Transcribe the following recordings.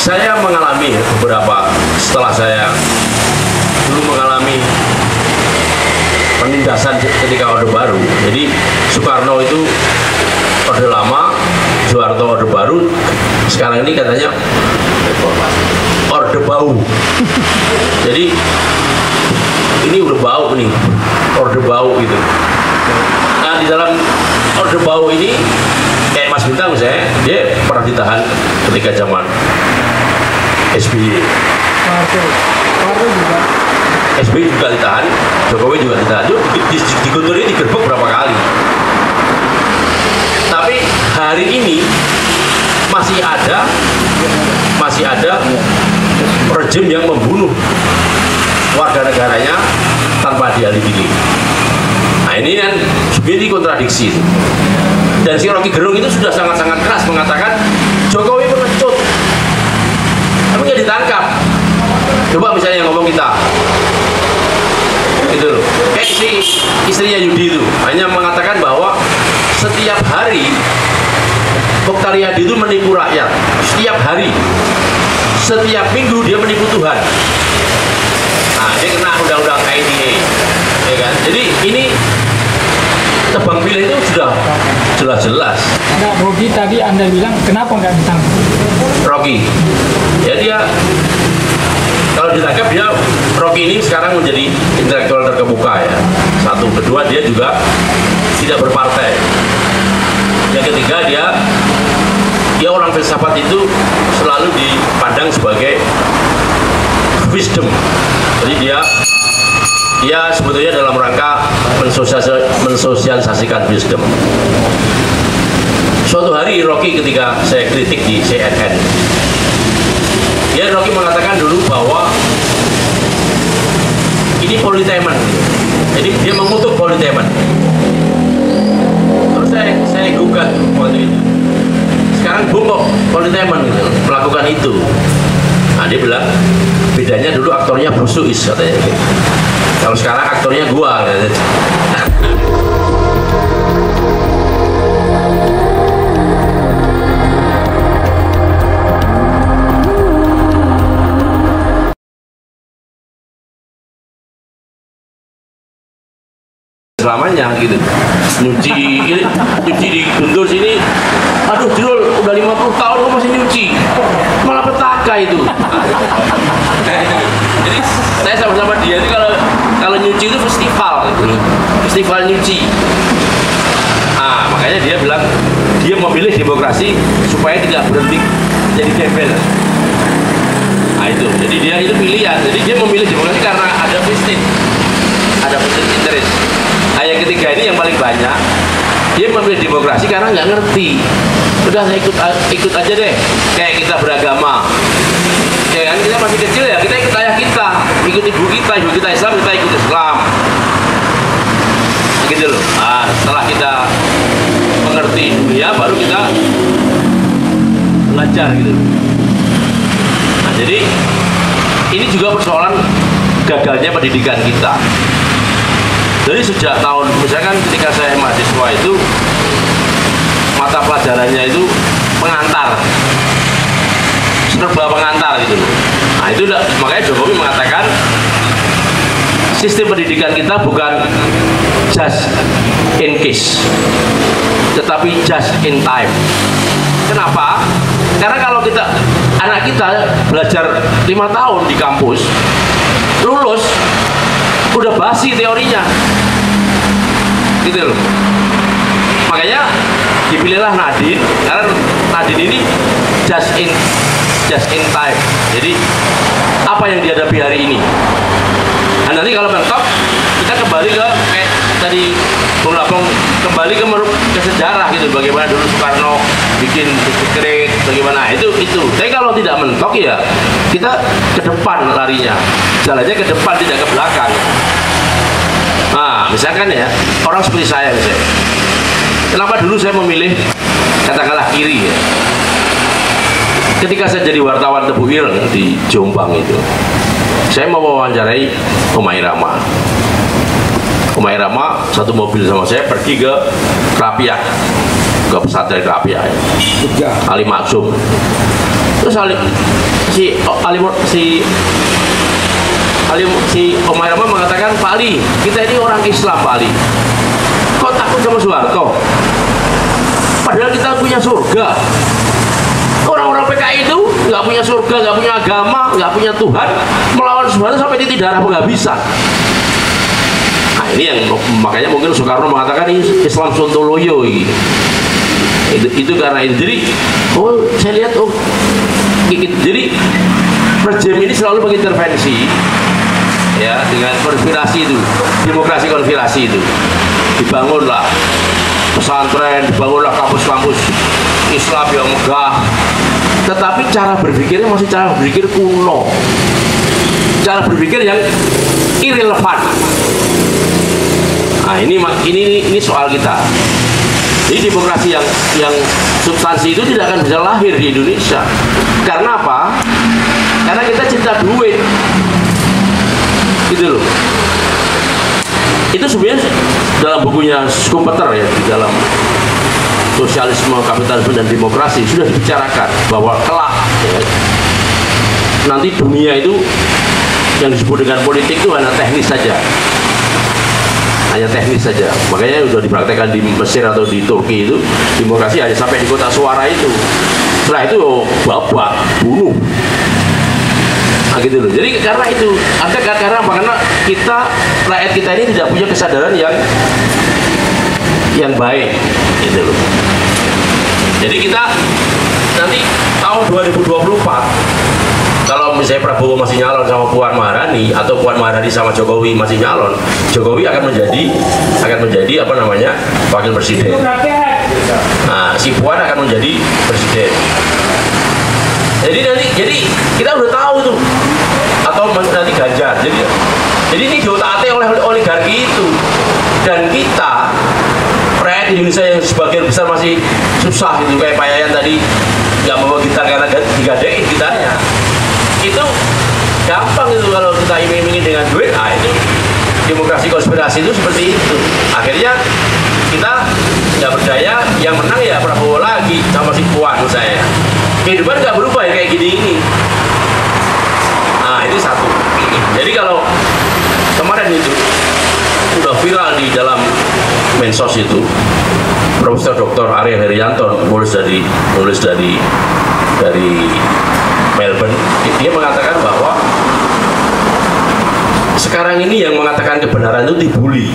saya mengalami beberapa, setelah saya dulu mengalami penindasan ketika Orde Baru. Jadi Soekarno itu Orde Lama, Soeharto Orde Baru, sekarang ini katanya Orde Bau. Jadi ini udah bau nih, Orde Bau gitu. Nah di dalam Orde Bau ini kayak Mas Bintang misalnya, dia pernah ditahan ketika zaman SBY. SBY juga ditahan, Jokowi juga ditahan. Di Guntur ini digerebek berapa kali. Tapi hari ini masih ada rejim yang membunuh warga negaranya tanpa diadili. Nah ini kan sebenarnya kontradiksi. Dan si Rocky Gerung itu sudah sangat-sangat keras mengatakan Jokowi pengecut, tapi nggak ditangkap. Coba misalnya yang ngomong kita, gitu loh. Kayak istrinya Yudi itu hanya mengatakan bahwa setiap hari Mokhtar-Yadi itu menipu rakyat, setiap hari, setiap minggu dia menipu Tuhan. Nah, dia kena undang-undang ITE, ya kan? Jadi ini tebang pilih itu sudah jelas-jelas. Nah, Rocky tadi Anda bilang kenapa nggak ditangkap? Rocky, ya dia kalau ditangkap dia, Rocky ini sekarang menjadi intelektual terkemuka ya. Satu, kedua dia juga tidak berpartai. Yang ketiga dia orang filsafat itu selalu dipandang sebagai wisdom. Jadi dia sebetulnya dalam rangka mensosialisasikan wisdom. Suatu hari Rocky ketika saya kritik di CNN, Rocky mengatakan dulu bahwa ini politemen, jadi dia mengutuk politemen. Terus saya gugat waktu itu. Sekarang bungkuk politemen gitu, melakukan itu. Nah dia bilang bedanya dulu aktornya Bruce Willis katanya gitu. Kalau sekarang aktornya gua gitu. Selamanya gitu, nyuci di Guntur sini, aduh Jul udah 50 tahun kok masih nyuci, malah petaka itu. Jadi saya sama-sama dia itu kalau nyuci itu festival gitu, festival nyuci. Ah makanya dia bilang dia memilih demokrasi supaya tidak berhenti jadi gembel. Nah itu, jadi dia itu pilihan, jadi dia memilih demokrasi karena ada vested interest. Nah, yang ketiga ini yang paling banyak, dia memilih demokrasi karena nggak ngerti. Udah saya ikut aja deh, kayak kita beragama. Ya kan, kita masih kecil ya, kita ikut ayah kita, ikut ibu kita Islam, kita ikut Islam. Gitu loh. Nah, setelah kita mengerti dunia, baru kita belajar gitu. Nah, jadi ini juga persoalan gagalnya pendidikan kita. Jadi sejak tahun, misalkan ketika saya mahasiswa itu mata pelajarannya itu pengantar, serba pengantar gitu. Nah itu makanya Jokowi mengatakan sistem pendidikan kita bukan just in case, tetapi just in time. Kenapa? Karena kalau anak kita belajar 5 tahun di kampus, lulus udah basi teorinya gitu loh. Makanya dipilihlah Nadine, karena Nadine ini just in time. Jadi apa yang dihadapi hari ini. Nah nanti kalau mentok kita kembali ke kayak tadi Bung Labong, kembali ke sejarah gitu, bagaimana dulu Soekarno bikin sekret, bagaimana itu. Tapi kalau tidak mentok ya kita ke depan larinya, jalannya ke depan tidak ke belakang. Nah misalkan ya orang seperti saya misalnya, kenapa dulu saya memilih katakanlah kiri ya. Ketika saya jadi wartawan Tebu Ireng di Jombang itu, saya mau wawancarai Omah Irama. Omah Irama satu mobil sama saya pergi ke Krapiak, ke pesantren Krapiak, Ali Maksum. Terus si Omar Rama mengatakan, Pak Ali, kita ini orang Islam, Pak Ali. Kok takut sama Soeharto? Padahal kita punya surga. Orang-orang PKI itu nggak punya surga, nggak punya agama, nggak punya Tuhan, melawan Soeharto sampai titik darah penghabisan. Nah, ini yang makanya mungkin Soekarno mengatakan ini Islam Sontoloyo ini. Itu karena itu. Jadi, saya lihat jadi rejim ini selalu mengintervensi ya dengan konspirasi itu, demokrasi konspirasi itu. Dibangunlah pesantren, dibangunlah kampus-kampus Islam yang megah, tetapi cara berpikirnya masih cara berpikir kuno, cara berpikir yang irrelevan. Nah, ini soal kita. Jadi demokrasi yang substansi itu tidak akan bisa lahir di Indonesia. Karena apa? Karena kita cinta duit, gitu loh. Itu sebenarnya dalam bukunya Schumpeter ya, di dalam Sosialisme, Kapitalisme dan Demokrasi sudah dibicarakan bahwa kelak ya, nanti dunia itu yang disebut dengan politik itu hanya teknis saja, makanya sudah dipraktekkan di Mesir atau di Turki itu demokrasi hanya sampai di kota suara itu, setelah itu babak bunuh. Nah, gitu loh. Jadi karena itu karena apa? Karena rakyat kita ini tidak punya kesadaran yang baik, gitu loh. Jadi kita nanti tahun 2024 kalau misalnya Prabowo masih nyalon sama Puan Maharani atau Puan Maharani sama Jokowi masih nyalon, Jokowi akan menjadi apa namanya, wakil presiden. Nah, si Puan akan menjadi presiden. Jadi kita udah tahu tuh, atau nanti Ganjar. Jadi ini diotak-atik oleh oligarki itu, dan kita rakyat Indonesia yang sebagian besar masih susah itu, kayak Pak Yayan tadi nggak mau gitar karena digadein gitarnya. Itu gampang itu kalau kita iming-imingin dengan duit. Nah, itu demokrasi konspirasi itu seperti itu. Akhirnya kita nggak berdaya, yang menang ya Prabowo lagi sama si Puan saya. Kehidupan nggak berubah ya kayak gini ini. Nah, itu satu. Jadi kalau kemarin itu udah viral di dalam medsos itu, Profesor Dr. Arya Herianto nulis dari Melbourne, dia mengatakan bahwa sekarang ini yang mengatakan kebenaran itu dibully,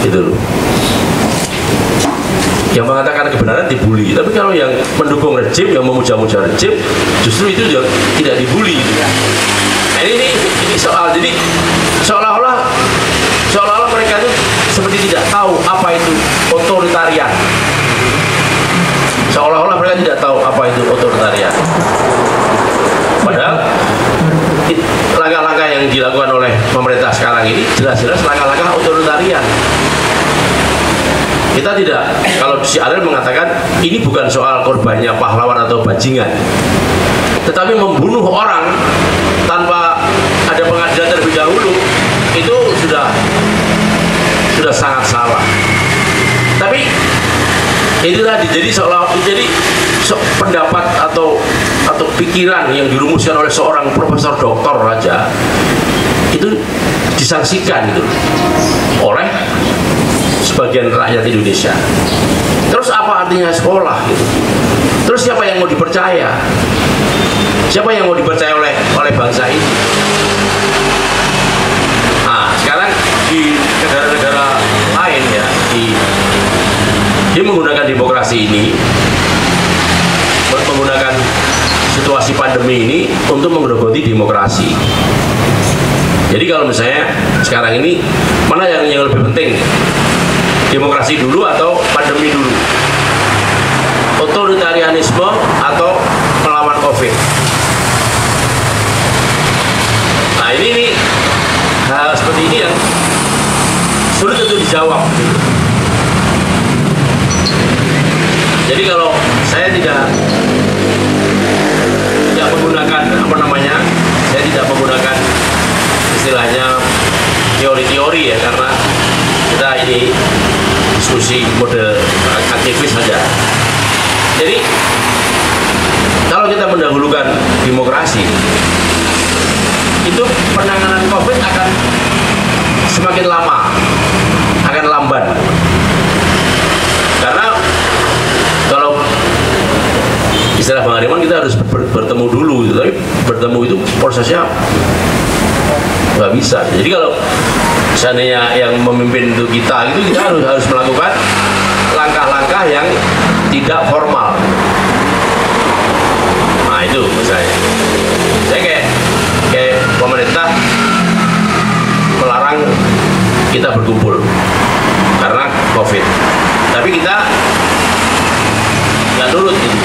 gitu loh. Yang mengatakan kebenaran dibully, tapi kalau yang mendukung rejim, yang memuja-muja rejim, justru itu tidak dibully, gitu ya. Nah, ini soal, jadi seolah-olah mereka itu seperti tidak tahu apa itu otoritarian. Seolah-olah mereka tidak tahu apa itu otoritarian. Padahal langkah-langkah yang dilakukan oleh pemerintah sekarang ini jelas-jelas langkah-langkah otoritarian. Kita tidak, kalau si Ariel mengatakan ini bukan soal korbannya pahlawan atau bajingan, tetapi membunuh orang tanpa ada pengadilan terlebih dahulu, itu sudah sangat salah. Tapi itu tadi, jadi pendapat atau pikiran yang dirumuskan oleh seorang profesor doktor aja itu disangsikan gitu oleh sebagian rakyat Indonesia. Terus apa artinya sekolah gitu? Terus siapa yang mau dipercaya? Siapa yang mau dipercaya oleh bangsa ini? Nah, sekarang di negara-negara lain ya, dia menggunakan demokrasi ini, menggunakan situasi pandemi ini untuk menggerogoti demokrasi. Jadi kalau misalnya sekarang ini mana yang lebih penting? Demokrasi dulu atau pandemi dulu? Otoritarianisme atau melawan COVID? Nah, ini hal seperti ini yang sulit untuk dijawab. Jadi kalau saya tidak menggunakan saya tidak menggunakan istilahnya teori-teori ya, karena kita ini diskusi model aktivis saja. Jadi kalau kita mendahulukan demokrasi, itu penanganan COVID akan semakin lama, akan lamban. Karena kalau istilah Bang Hariman, kita harus bertemu dulu gitu. Tapi bertemu itu prosesnya nggak bisa. Jadi kalau seandainya yang memimpin itu kita, itu kita harus melakukan langkah-langkah yang tidak formal. Nah itu misalnya, saya kayak pemerintah melarang kita berkumpul karena COVID, tapi kita nggak nurut gitu.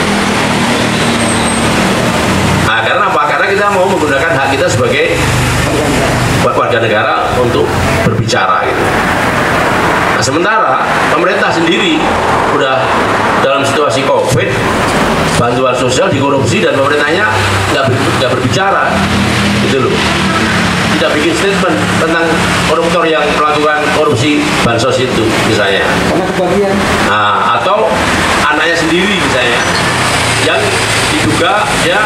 Nah, karena apa? Karena kita mau menggunakan hak kita sebagai warga negara untuk berbicara gitu. Nah, sementara pemerintah sendiri udah dalam situasi COVID, bantuan sosial dikorupsi dan pemerintahnya nggak berbicara gitu loh. Tidak bikin statement tentang koruptor yang melakukan korupsi bansos itu misalnya. Karena kebagian. Nah, atau anaknya sendiri misalnya yang diduga dia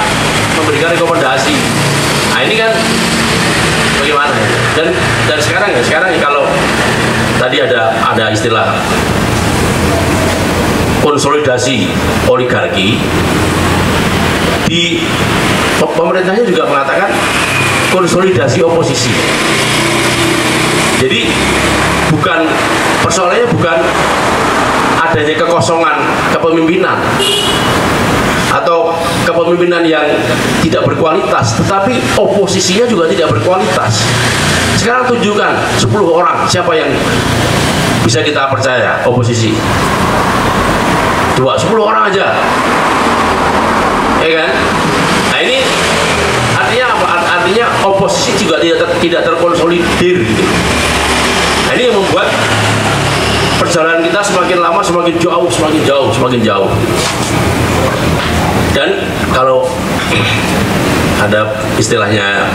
memberikan rekomendasi. Nah ini kan bagaimana ya? Dan sekarang kalau tadi ada istilah konsolidasi oligarki, di pemerintahnya juga mengatakan konsolidasi oposisi. Jadi persoalannya bukan adanya kekosongan kepemimpinan atau kepemimpinan yang tidak berkualitas, tetapi oposisinya juga tidak berkualitas. Sekarang tunjukkan 10 orang siapa yang bisa kita percaya oposisi. 10 orang aja, ya kan? Nah ini artinya apa? Artinya oposisi juga tidak terkonsolidir gitu. Nah ini yang membuat perjalanan kita semakin lama semakin jauh. Dan kalau ada istilahnya,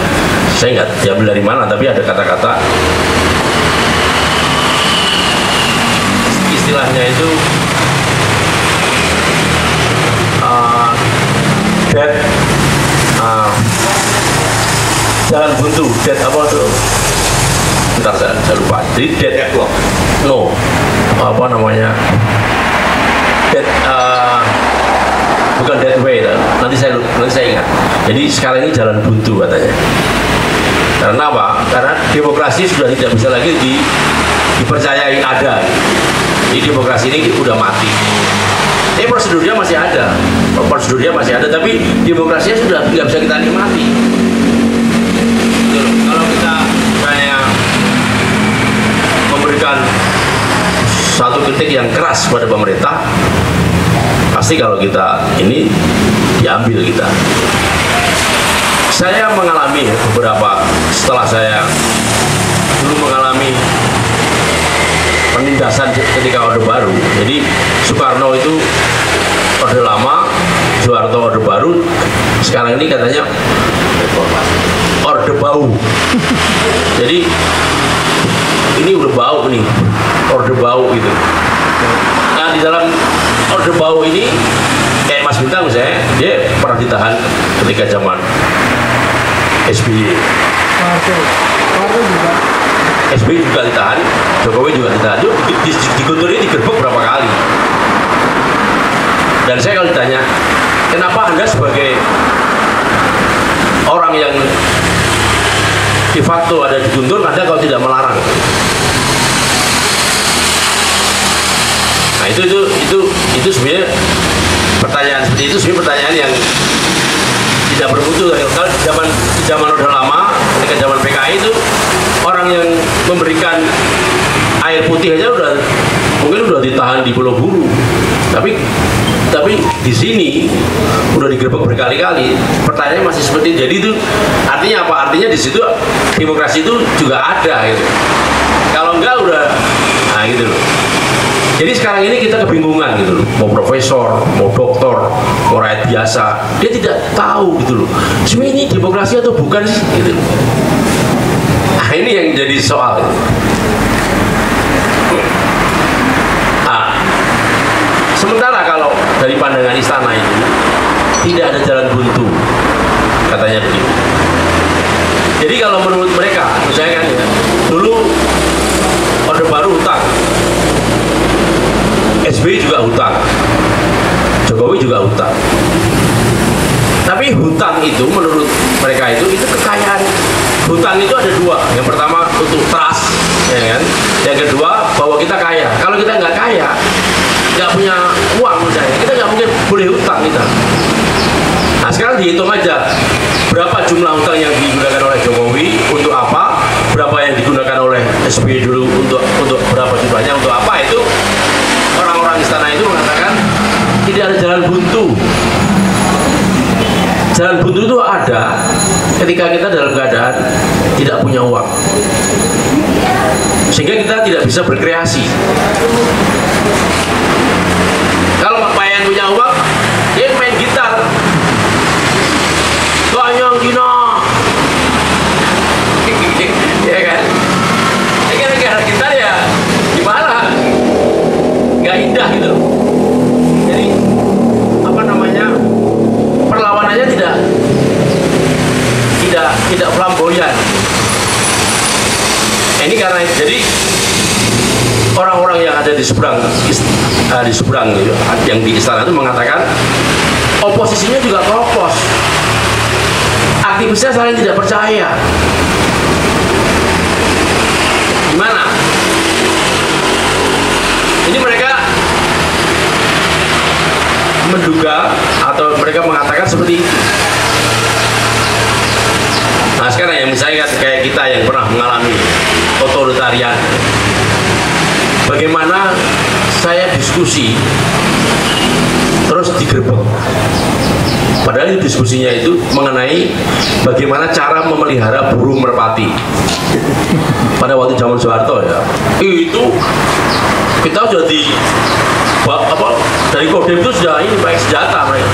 saya nggak diambil dari mana, tapi ada kata-kata istilahnya itu jalan buntu, dead apa tuh? Bentar saya lupa. Jadi dead no, apa namanya? Dead bukan dead way, nanti saya ingat. Jadi sekarang ini jalan buntu katanya. Karena apa? Karena demokrasi sudah tidak bisa lagi dipercayai ada. Jadi demokrasi ini udah mati. Prosedurnya masih ada, tapi demokrasinya sudah nggak bisa kita nikmati. Kalau kita misalnya memberikan satu kritik yang keras pada pemerintah, pasti kalau kita ini diambil kita. Saya mengalami beberapa, setelah saya dulu mengalami penindasan ketika Orde Baru. Jadi Soekarno itu Orde Lama, Soeharto Orde Baru, sekarang ini katanya Orde Bau. Jadi ini udah bau nih, Orde Bau gitu. Nah di dalam Orde Bau ini kayak Mas Bintang misalnya, dia pernah ditahan ketika zaman SBY. juga. SBY juga ditahan, Jokowi juga ditahan. Di Guntur ini digerebek berapa kali. Dan saya kalau ditanya, kenapa Anda sebagai orang yang de facto ada di Guntur, Anda kalau tidak melarang? Nah itu sebenarnya pertanyaan seperti itu, sebenarnya pertanyaan yang tidak bermutu. Kalau di zaman Orde Lama, ketika zaman PKI itu orang yang memberikan air putih aja mungkin udah ditahan di Pulau Buru, tapi di sini udah digerebek berkali-kali. Pertanyaannya masih seperti itu. Jadi itu artinya apa? Artinya di situ demokrasi itu juga ada gitu. Kalau enggak udah, nah gitu loh. Jadi sekarang ini kita kebingungan gitu loh. Mau profesor, mau doktor, mau rakyat biasa, dia tidak tahu gitu loh. Sebenarnya ini demokrasi atau bukan sih gitu. Nah ini yang jadi soal gitu. Sementara kalau dari pandangan istana itu, tidak ada jalan buntu, katanya begitu. Jadi kalau menurut mereka, saya kan ya, dulu Orde Baru hutang, SBY juga hutang, Jokowi juga hutang. Tapi hutang itu menurut mereka itu kekayaan. Hutang itu ada dua. Yang pertama untuk trust, ya kan? Yang kedua bahwa kita kaya. Kalau kita nggak kaya, nggak punya uang misalnya, kita nggak mungkin boleh hutang kita. Nah sekarang dihitung aja berapa jumlah hutang yang digunakan oleh Jokowi untuk apa, berapa yang digunakan oleh SBY dulu untuk berapa jumlahnya untuk apa, itu orang-orang istana itu mengatakan tidak ada jalan buntu. Jalan buntu itu ada ketika kita dalam keadaan tidak punya uang, sehingga kita tidak bisa berkreasi. Kalau Pak Payan punya uang, dia main gitar, Ganyang Gina, ya kan? Ya kan negara gitar ya gimana? Nggak indah gitu. Jadi apa namanya? Perlawanannya tidak flamboyan. Ini karena jadi orang-orang yang ada di seberang gitu, yang di istana itu mengatakan oposisinya juga keropos, aktivisnya saling tidak percaya. Gimana? Ini mereka menduga atau mereka mengatakan seperti itu. Nah sekarang ya misalnya kayak kita yang pernah mengalami otoritarian, bagaimana saya diskusi terus digerebek, padahal diskusinya itu mengenai bagaimana cara memelihara burung merpati pada waktu zaman Soeharto ya. Itu kita sudah dari Kodim itu sudah ini baik senjata mereka.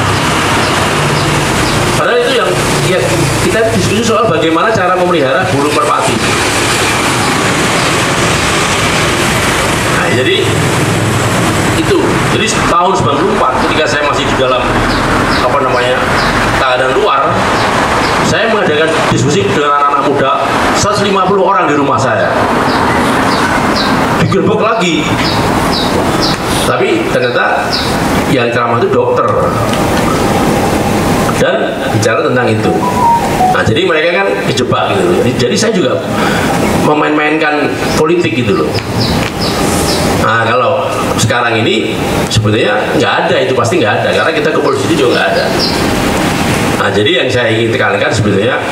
Padahal itu yang kita diskusi soal bagaimana cara memelihara burung merpati. Nah, jadi itu. Jadi tahun 94 ketika saya masih di dalam tahanan luar, saya mengadakan diskusi dengan anak-anak muda, 150 orang di rumah saya. Digerebek lagi. Tapi ternyata yang ceramah itu dokter dan bicara tentang itu. Nah jadi mereka kan kejebak gitu. Jadi saya juga memain-mainkan politik gitu loh. Nah kalau sekarang ini sebetulnya nggak ada, itu pasti nggak ada, karena kita ke polisi itu juga nggak ada. Nah jadi yang saya ingin tekankan sebetulnya,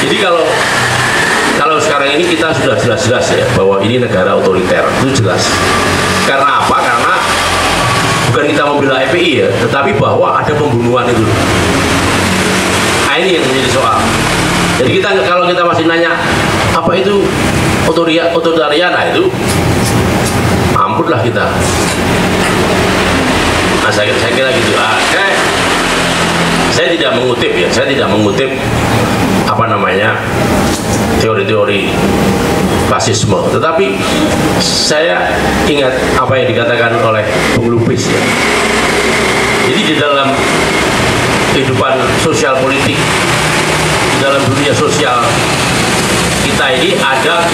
jadi kalau sekarang ini kita sudah jelas-jelas ya bahwa ini negara otoriter, itu jelas. Karena apa? Karena bukan kita membela FPI ya, tetapi bahwa ada pembunuhan itu. Nah ini yang menjadi soal. Jadi kalau kita masih nanya apa itu otoritarian, nah itu ampun lah kita. Nah saya kira gitu. Saya tidak mengutip ya, teori-teori fasisme, tetapi saya ingat apa yang dikatakan oleh Bung Lubis ya. Jadi di dalam kehidupan sosial politik, di dalam dunia sosial kita ini ada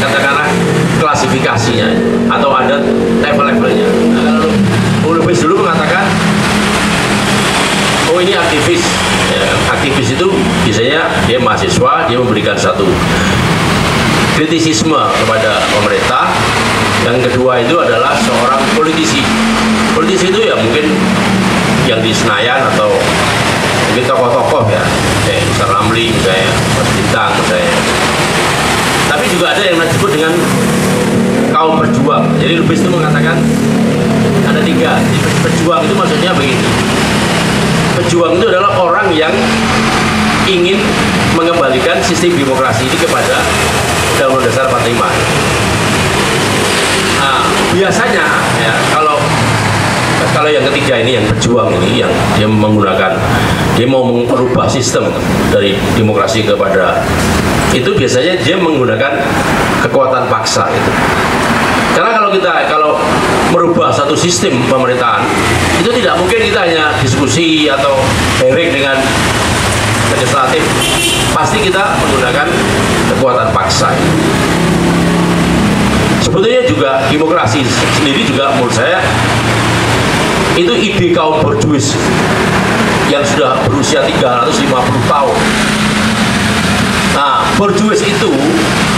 katakanlah klasifikasinya atau ada level-levelnya. Nah, kalau Bung Lubis dulu mengatakan, oh ini aktivis ya, aktivis itu biasanya dia mahasiswa, dia memberikan satu kritisisme kepada pemerintah. Yang kedua itu adalah seorang politisi. Politisi itu ya mungkin yang di Senayan atau mungkin tokoh-tokoh ya, kayak Ustaz Ramli misalnya, Mas Bintang misalnya. Tapi juga ada yang disebut dengan kaum berjuang. Jadi Lubis itu mengatakan ada tiga. Jadi berjuang itu maksudnya begini. Pejuang itu adalah orang yang ingin mengembalikan sistem demokrasi ini kepada Undang-Undang Dasar 45. Nah, biasanya ya kalau yang ketiga ini, yang berjuang ini, yang dia mau merubah sistem dari demokrasi kepada itu, biasanya dia menggunakan kekuatan paksa itu. Karena kalau merubah satu sistem pemerintahan, itu tidak mungkin kita hanya diskusi atau hearing dengan legislatif. Pasti kita menggunakan kekuatan paksa. Sebetulnya juga demokrasi sendiri juga menurut saya itu ide kaum borjuis yang sudah berusia 350 tahun. Nah, borjuis itu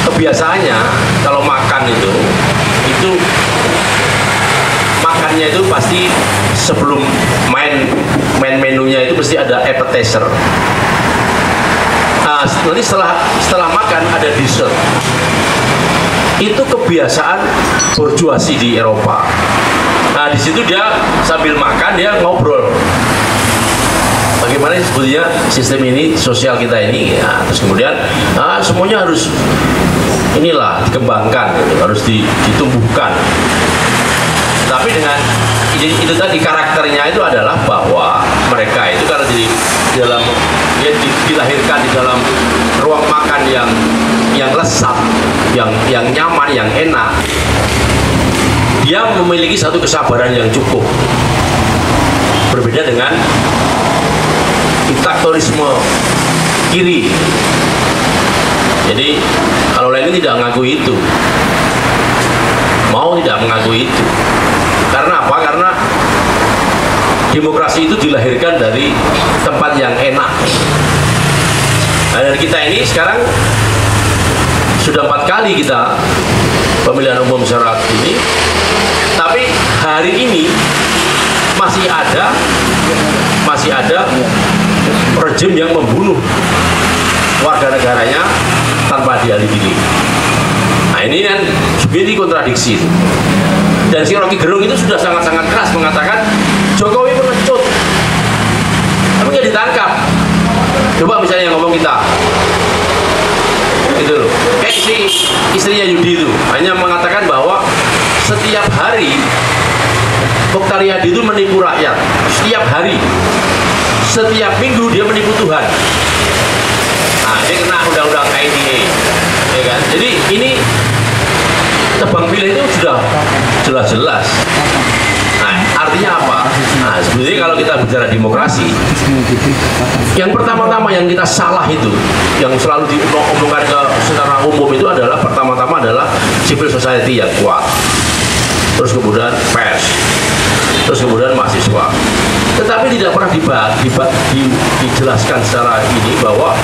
kebiasaannya kalau makan itu makannya itu pasti sebelum main menunya itu mesti ada appetizer. Nah, nanti setelah makan ada dessert. Itu kebiasaan borjuasi di Eropa. Nah, di situ dia sambil makan dia ngobrol. Bagaimana sebetulnya sistem ini, sosial kita ini, ya. Terus kemudian semuanya harus inilah dikembangkan, gitu, harus ditumbuhkan. Tapi dengan itu tadi karakternya itu adalah bahwa mereka itu karena dilahirkan di dalam ruang makan yang lezat, yang nyaman, yang enak. Dia memiliki satu kesabaran yang cukup. Berbeda dengan diktatorisme kiri. Jadi kalau Lenin tidak mengakui itu, mau tidak mengakui itu. Karena apa? Karena demokrasi itu dilahirkan dari tempat yang enak. Nah, dan kita ini sekarang sudah 4 kali kita pemilihan umum secara ini, tapi hari ini masih ada rejim yang membunuh warga negaranya tanpa diadili. Nah, ini kan sebenarnya kontradiksi. Dan si Rocky Gerung itu sudah sangat-sangat keras mengatakan Jokowi pengecut, tapi nggak ditangkap. Coba misalnya yang ngomong kita, itu loh. Kayak si istrinya Yudi itu hanya mengatakan bahwa setiap hari Mokhtar Yadi itu menipu rakyat, setiap hari, setiap minggu dia menipu Tuhan. Nah, dia kena undang-undang ITE, ya kan? Jadi ini tebang pilih itu sudah jelas-jelas. Nah, artinya apa? Nah, sebenarnya kalau kita bicara demokrasi, yang pertama-tama yang kita salah itu, yang selalu diomongkan secara umum itu adalah pertama-tama adalah civil society yang kuat, terus kemudian pers, terus kemudian mahasiswa. Tetapi tidak pernah dijelaskan secara ini bahwa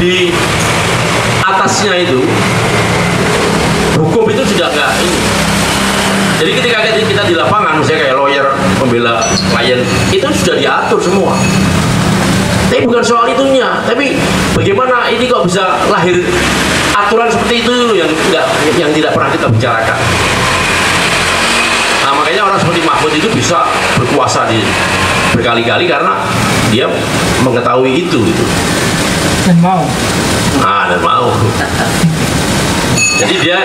di atasnya itu hukum itu sudah nggak ini. Jadi ketika kita di lapangan, misalnya kayak lawyer pembela klien, itu sudah diatur semua. Tapi bukan soal itunya, tapi bagaimana ini kok bisa lahir aturan seperti itu yang tidak pernah kita bicarakan. Nah, makanya orang seperti Mahfud itu bisa berkuasa berkali-kali karena dia mengetahui itu gitu. Dan mau. Dan mau. Jadi dia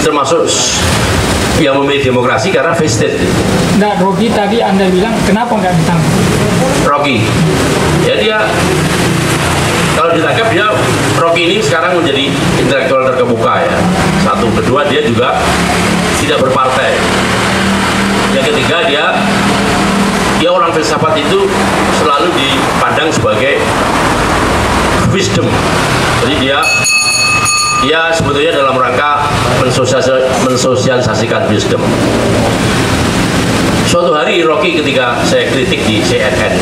termasuk yang memilih demokrasi karena vested. Nah, Rocky tadi Anda bilang kenapa nggak ditangkap? Rocky, ya dia kalau ditangkap Rocky ini sekarang menjadi intelektual terkemuka ya. Satu, kedua dia juga tidak berpartai. Yang ketiga dia orang filsafat itu selalu dipandang sebagai wisdom. Jadi dia sebetulnya dalam rangka mensosialisasikan wisdom. Suatu hari Rocky ketika saya kritik di CNN,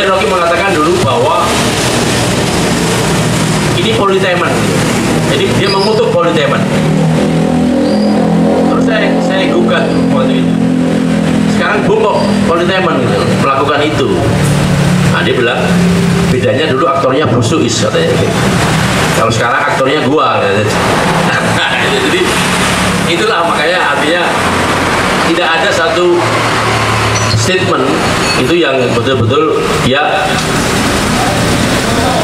Rocky mengatakan dulu bahwa ini politemen. Jadi dia mengutuk politemen. Terus saya gugat waktu itu. Sekarang bungkuk politemen gitu, melakukan itu. Nah, dia bilang bedanya dulu aktornya Brusuis katanya. Kalau sekarang aktornya gua katanya. Jadi itulah makanya artinya tidak ada satu statement itu yang betul-betul dia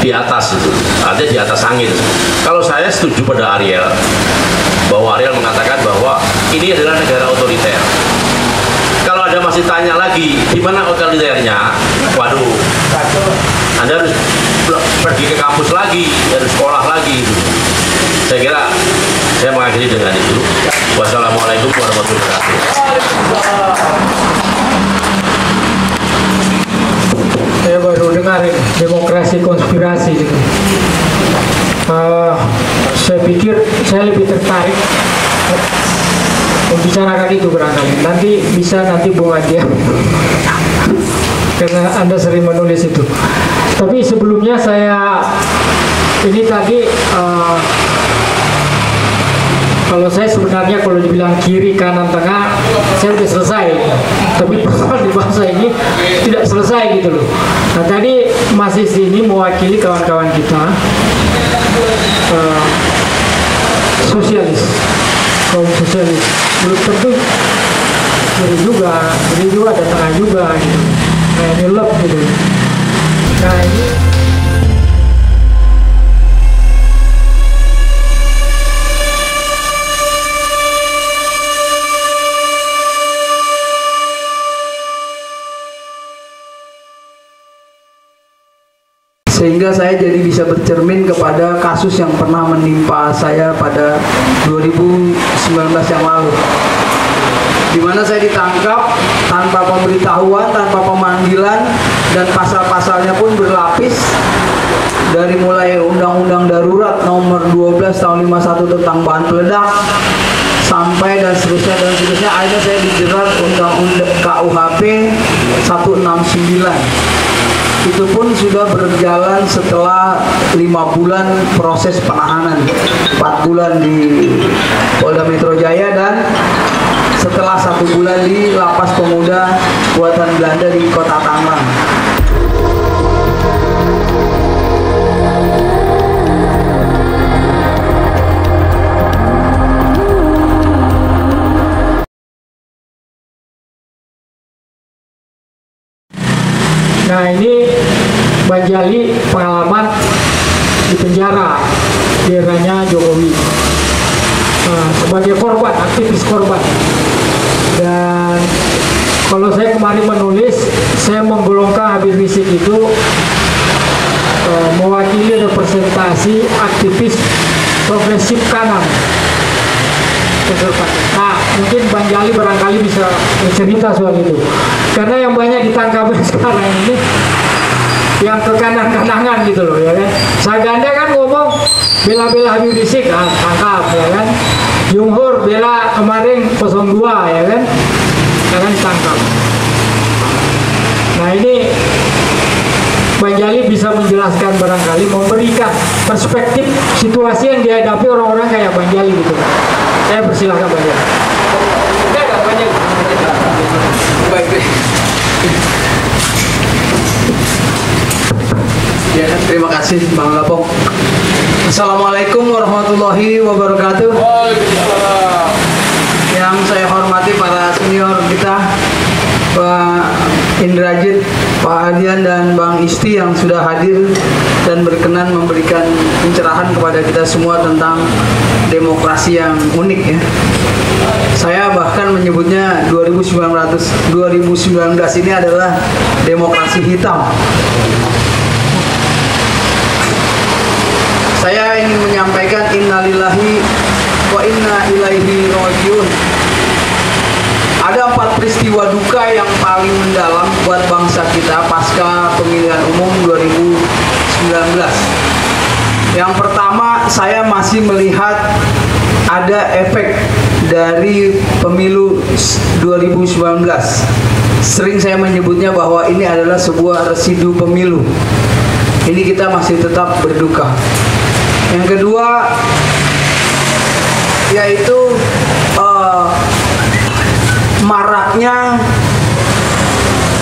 di atas itu, artinya di atas angin. Kalau saya setuju pada Ariel, bahwa Ariel mengatakan bahwa ini adalah negara otoriter. Kalau Anda masih tanya lagi di mana otoriternya, waduh, Anda harus pergi ke kampus lagi, harus sekolah lagi. Saya kira Saya mengakhiri dengan itu. Wassalamualaikum warahmatullahi wabarakatuh. Saya baru dengar demokrasi konspirasi gitu. Saya pikir saya lebih tertarik membicarakan itu barangkali. Nanti Bung Adia karena Anda sering menulis itu. Tapi sebelumnya saya ini tadi kalau saya sebenarnya kalau dibilang kiri kanan tengah saya sudah selesai, tapi persoalan di bahasa ini tidak selesai gitu loh. Nah tadi masih sini mewakili kawan-kawan kita sosialis, kaum sosialis, belum tentu kiri juga ada tengah juga gitu. Nah ini lep gitu. Nah ini sehingga saya jadi bisa bercermin kepada kasus yang pernah menimpa saya pada 2019 yang lalu, di mana saya ditangkap tanpa pemberitahuan, tanpa pemanggilan, dan pasal-pasalnya pun berlapis, dari mulai Undang-Undang Darurat nomor 12 tahun 51 tentang bahan peledak sampai dan seterusnya. Akhirnya saya dijerat Undang-Undang KUHP 169. Itu pun sudah berjalan setelah 5 bulan proses penahanan, 4 bulan di Polda Metro Jaya, dan setelah 1 bulan di Lapas Pemuda Buatan Belanda di Kota Tangerang. Nah ini Bang Jali pengalaman di penjara di eranya Jokowi sebagai korban, aktivis korban. Dan kalau saya kemarin menulis, saya menggolongkan Habib Rizik itu mewakili representasi aktivis progresif kanan. Nah, mungkin Bang Jali barangkali bisa bercerita soal itu. Karena yang banyak ditangkap sekarang ini yang ke kanan-kanangan gitu loh, ya kan. Saganda kan ngomong bela-bela Habib Rizik, tangkap, ya kan. Jumhur bela kemarin 02, ya kan. Sekarang ditangkap. Nah ini Bang Jali bisa menjelaskan barangkali, memberikan perspektif situasi yang dihadapi orang-orang kayak Bang Jali gitu. Saya persilahkan Bang Jali. Baik. Ya, terima kasih Bang Lapok. Assalamualaikum warahmatullahi wabarakatuh. Yang saya hormati para senior kita, Pak Indrajit, Pak Adian, dan Bang Isti yang sudah hadir dan berkenan memberikan pencerahan kepada kita semua tentang demokrasi yang unik ya. Saya bahkan menyebutnya 2019 ini adalah demokrasi hitam. Saya ingin menyampaikan innalillahi wa inna ilaihi rajiun. Ada 4 peristiwa duka yang paling mendalam buat bangsa kita pasca pemilihan umum 2019. Yang pertama, saya masih melihat ada efek dari pemilu 2019. Sering saya menyebutnya bahwa ini adalah sebuah residu pemilu. Ini kita masih tetap berduka. Yang kedua, yaitu maraknya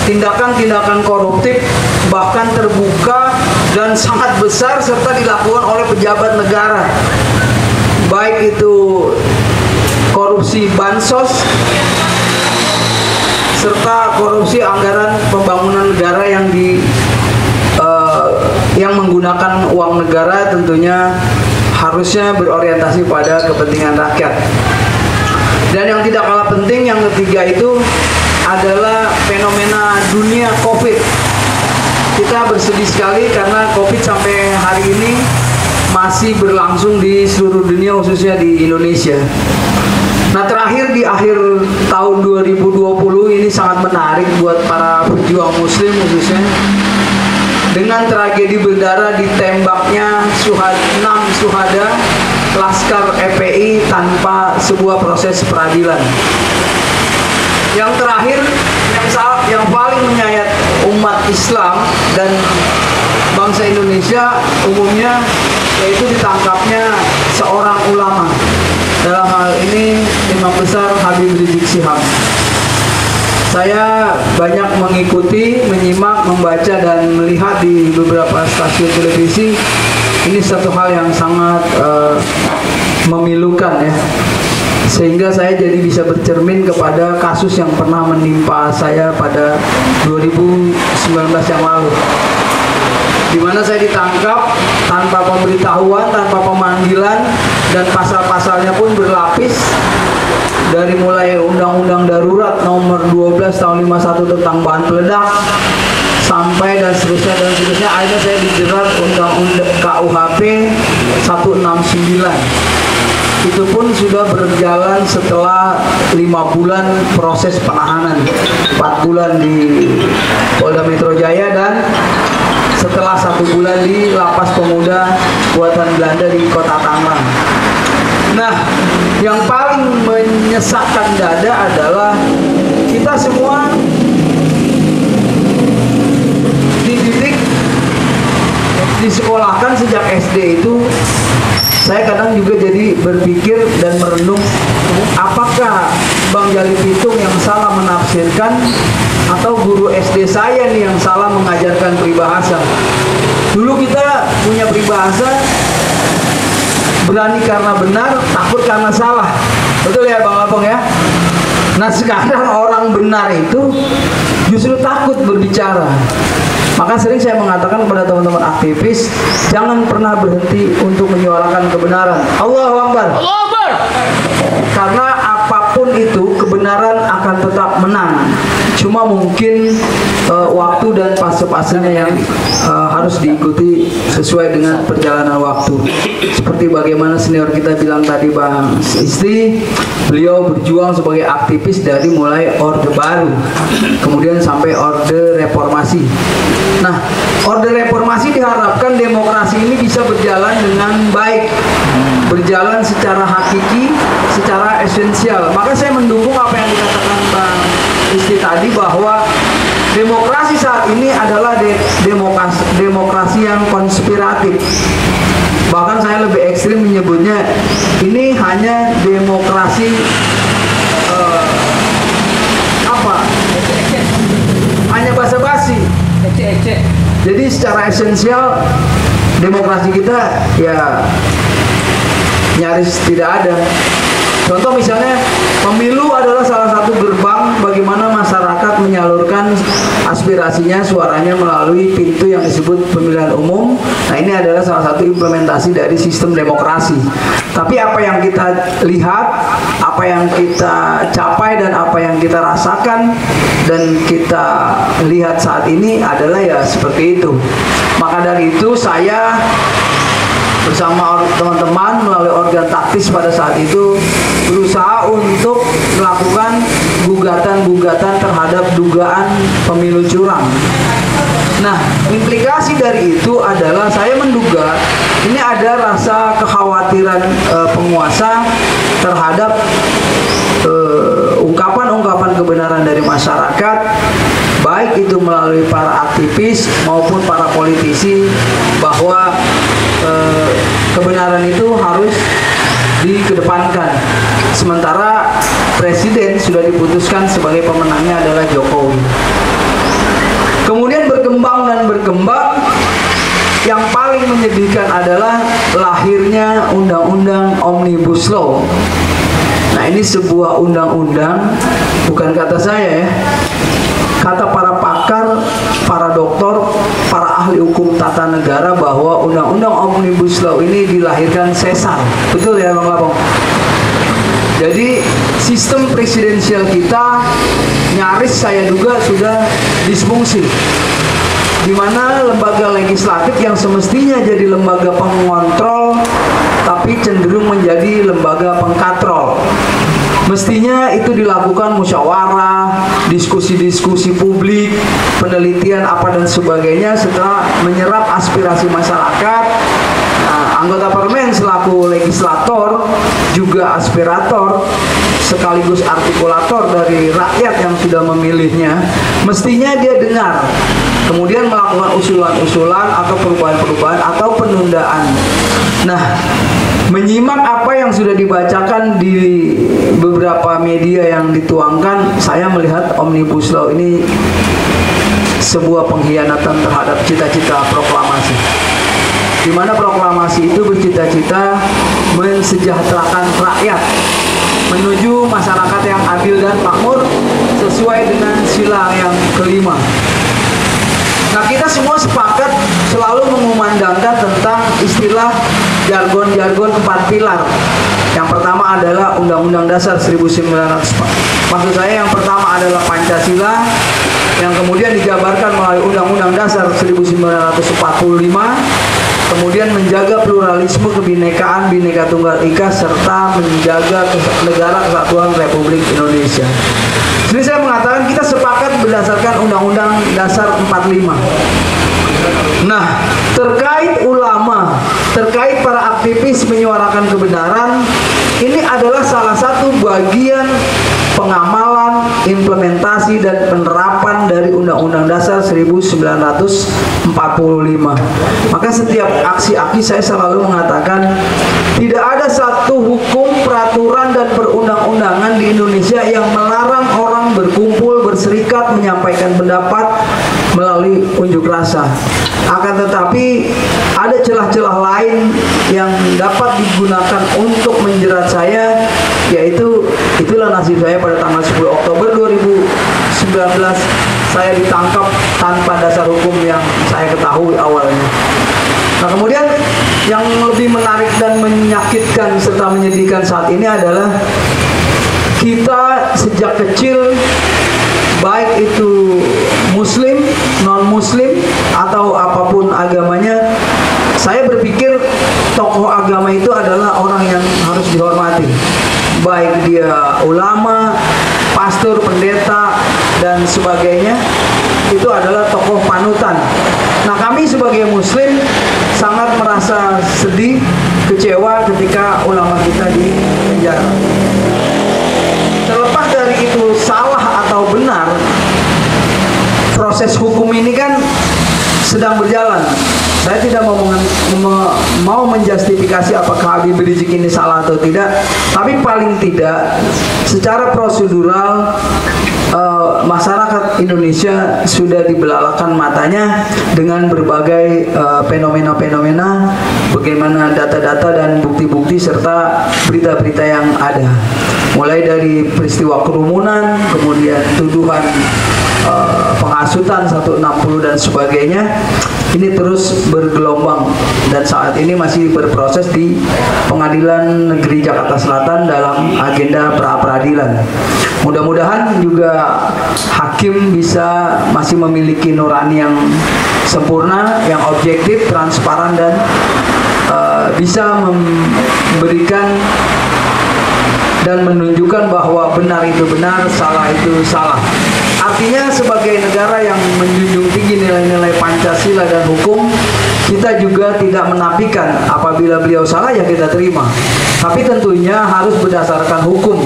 tindakan-tindakan koruptif, bahkan terbuka dan sangat besar, serta dilakukan oleh pejabat negara, baik itu korupsi bansos serta korupsi anggaran pembangunan negara yang menggunakan uang negara, tentunya harusnya berorientasi pada kepentingan rakyat. Dan yang tidak kalah penting, yang ketiga itu adalah fenomena dunia COVID. Kita bersedih sekali karena COVID sampai hari ini masih berlangsung di seluruh dunia, khususnya di Indonesia. Nah, terakhir di akhir tahun 2020 ini sangat menarik buat para pejuang muslim khususnya, dengan tragedi berdarah ditembaknya 6 syuhada Laskar FPI tanpa sebuah proses peradilan. Yang terakhir, yang paling menyayat umat Islam dan bangsa Indonesia umumnya, yaitu ditangkapnya seorang ulama, dalam hal ini Imam Besar Habib Rizik Syihab. Saya banyak mengikuti, menyimak, membaca dan melihat di beberapa stasiun televisi. Ini satu hal yang sangat memilukan ya, sehingga saya jadi bisa bercermin kepada kasus yang pernah menimpa saya pada 2019 yang lalu, di mana saya ditangkap tanpa pemberitahuan, tanpa pemanggilan, dan pasal-pasalnya pun berlapis, dari mulai Undang-Undang Darurat nomor 12 tahun 51 tentang bahan peledak sampai dan seterusnya. Akhirnya saya dijerat Undang-Undang KUHP 169. Itu pun sudah berjalan setelah 5 bulan proses penahanan, 4 bulan di Polda Metro Jaya dan setelah 1 bulan di Lapas Pemuda Buatan Belanda di Kota Tangerang. Nah, yang paling menyesakkan dada adalah kita semua dididik, disekolahkan sejak SD itu. Saya kadang juga jadi berpikir dan merenung, apakah Bang Jalil Pitung yang salah menafsirkan atau guru SD saya nih yang salah mengajarkan peribahasa. Dulu kita punya peribahasa, berani karena benar, takut karena salah. Betul ya Bang Lapong ya? Nah, sekarang orang benar itu justru takut berbicara. Maka sering saya mengatakan kepada teman-teman aktivis, jangan pernah berhenti untuk menyuarakan kebenaran. Allahu Akbar. Allahu Akbar. Karena apapun itu, kebenaran akan tetap menang. Cuma mungkin waktu dan fase-fasenya yang harus diikuti sesuai dengan perjalanan waktu. Seperti bagaimana senior kita bilang tadi, Bang Isti, beliau berjuang sebagai aktivis dari mulai Orde Baru, kemudian sampai Orde Reformasi. Nah, Orde Reformasi diharapkan demokrasi ini bisa berjalan dengan baik, berjalan secara hakiki, secara esensial. Maka saya mendukung apa yang dikatakan Bang Isti tadi, bahwa demokrasi saat ini adalah demokrasi yang konspiratif. Bahkan saya lebih ekstrim menyebutnya ini hanya demokrasi hanya basa-basi. Jadi secara esensial demokrasi kita ya nyaris tidak ada. Contoh misalnya, pemilu adalah salah satu gerbang bagaimana masyarakat menyalurkan aspirasinya, suaranya melalui pintu yang disebut pemilihan umum. Nah, ini adalah salah satu implementasi dari sistem demokrasi. Tapi apa yang kita lihat, apa yang kita capai, dan apa yang kita rasakan dan kita lihat saat ini adalah ya seperti itu. Maka dari itu saya bersama teman-teman melalui organ taktis pada saat itu berusaha untuk melakukan gugatan-gugatan terhadap dugaan pemilu curang. Nah, implikasi dari itu adalah saya menduga ini ada rasa kekhawatiran penguasa terhadap ungkapan-ungkapan kebenaran dari masyarakat, baik itu melalui para aktivis maupun para politisi, bahwa kebenaran itu harus dikedepankan. Sementara presiden sudah diputuskan sebagai pemenangnya adalah Jokowi. Kemudian berkembang dan berkembang, yang paling menyedihkan adalah lahirnya Undang-Undang Omnibus Law. Nah, ini sebuah undang-undang, bukan kata saya ya, kata para pakar, para doktor, para ahli hukum tata negara, bahwa Undang-Undang Omnibus Law ini dilahirkan sesar. Betul ya Bang Lapong? Jadi sistem presidensial kita nyaris saya duga sudah disfungsi. di mana lembaga legislatif yang semestinya jadi lembaga pengontrol tapi cenderung menjadi lembaga pengkatrol. Mestinya itu dilakukan musyawarah, diskusi-diskusi publik, penelitian apa dan sebagainya setelah menyerap aspirasi masyarakat. Nah, anggota parlemen selaku legislator juga aspirator sekaligus artikulator dari rakyat yang sudah memilihnya. Mestinya dia dengar, kemudian melakukan usulan-usulan atau perubahan-perubahan atau penundaan. Nah, menyimak apa yang sudah dibacakan di beberapa media yang dituangkan, saya melihat Omnibus Law ini sebuah pengkhianatan terhadap cita-cita proklamasi, di mana proklamasi itu bercita-cita mensejahterakan rakyat menuju masyarakat yang adil dan makmur sesuai dengan sila yang kelima. Nah, kita semua sepakat selalu mengumandangkan tentang istilah jargon-jargon 4 pilar. Yang pertama adalah Undang-Undang Dasar 1945. Maksud saya yang pertama adalah Pancasila, yang kemudian dijabarkan melalui Undang-Undang Dasar 1945, kemudian menjaga pluralisme, kebinekaan, Bhinneka Tunggal Ika, serta menjaga negara kesatuan Republik Indonesia. Jadi saya mengatakan kita sepakat berdasarkan Undang-Undang Dasar 45. Nah, terkait ulama, terkait para aktivis menyuarakan kebenaran, ini adalah salah satu bagian pengamalan, implementasi dan penerapan dari Undang-Undang Dasar 1945. Maka setiap aksi-aksi saya selalu mengatakan tidak ada satu hukum, peraturan dan perundang-undangan di Indonesia yang melarang orang berkumpul, berserikat, menyampaikan pendapat melalui unjuk rasa. Akan tetapi ada celah-celah lain yang dapat digunakan untuk menjerat saya, yaitu itulah nasib saya pada tanggal 10 Oktober 2019 saya ditangkap tanpa dasar hukum yang saya ketahui awalnya. Nah, kemudian yang lebih menarik dan menyakitkan serta menyedihkan saat ini adalah kita sejak kecil, baik itu muslim, non-muslim, atau apapun agamanya, saya berpikir tokoh agama itu adalah orang yang harus dihormati. Baik dia ulama, pastor, pendeta, dan sebagainya, itu adalah tokoh panutan. Nah, kami sebagai muslim sangat merasa sedih, kecewa ketika ulama kita di penjara. Terlepas dari itu salah atau benar, proses hukum ini kan sedang berjalan. Saya tidak mau menjustifikasi apakah Habib Rizik ini salah atau tidak, tapi paling tidak secara prosedural masyarakat Indonesia sudah dibelalakan matanya dengan berbagai fenomena-fenomena, bagaimana data-data dan bukti-bukti serta berita-berita yang ada. Mulai dari peristiwa kerumunan, kemudian tuduhan penghasutan 160 dan sebagainya, ini terus bergelombang dan saat ini masih berproses di Pengadilan Negeri Jakarta Selatan dalam agenda pra-peradilan. Mudah-mudahan juga hakim bisa masih memiliki nurani yang sempurna, yang objektif, transparan, dan bisa memberikan dan menunjukkan bahwa benar itu benar, salah itu salah. Artinya sebagai negara yang menjunjung tinggi nilai-nilai Pancasila dan hukum, kita juga tidak menafikan apabila beliau salah ya kita terima. Tapi tentunya harus berdasarkan hukum.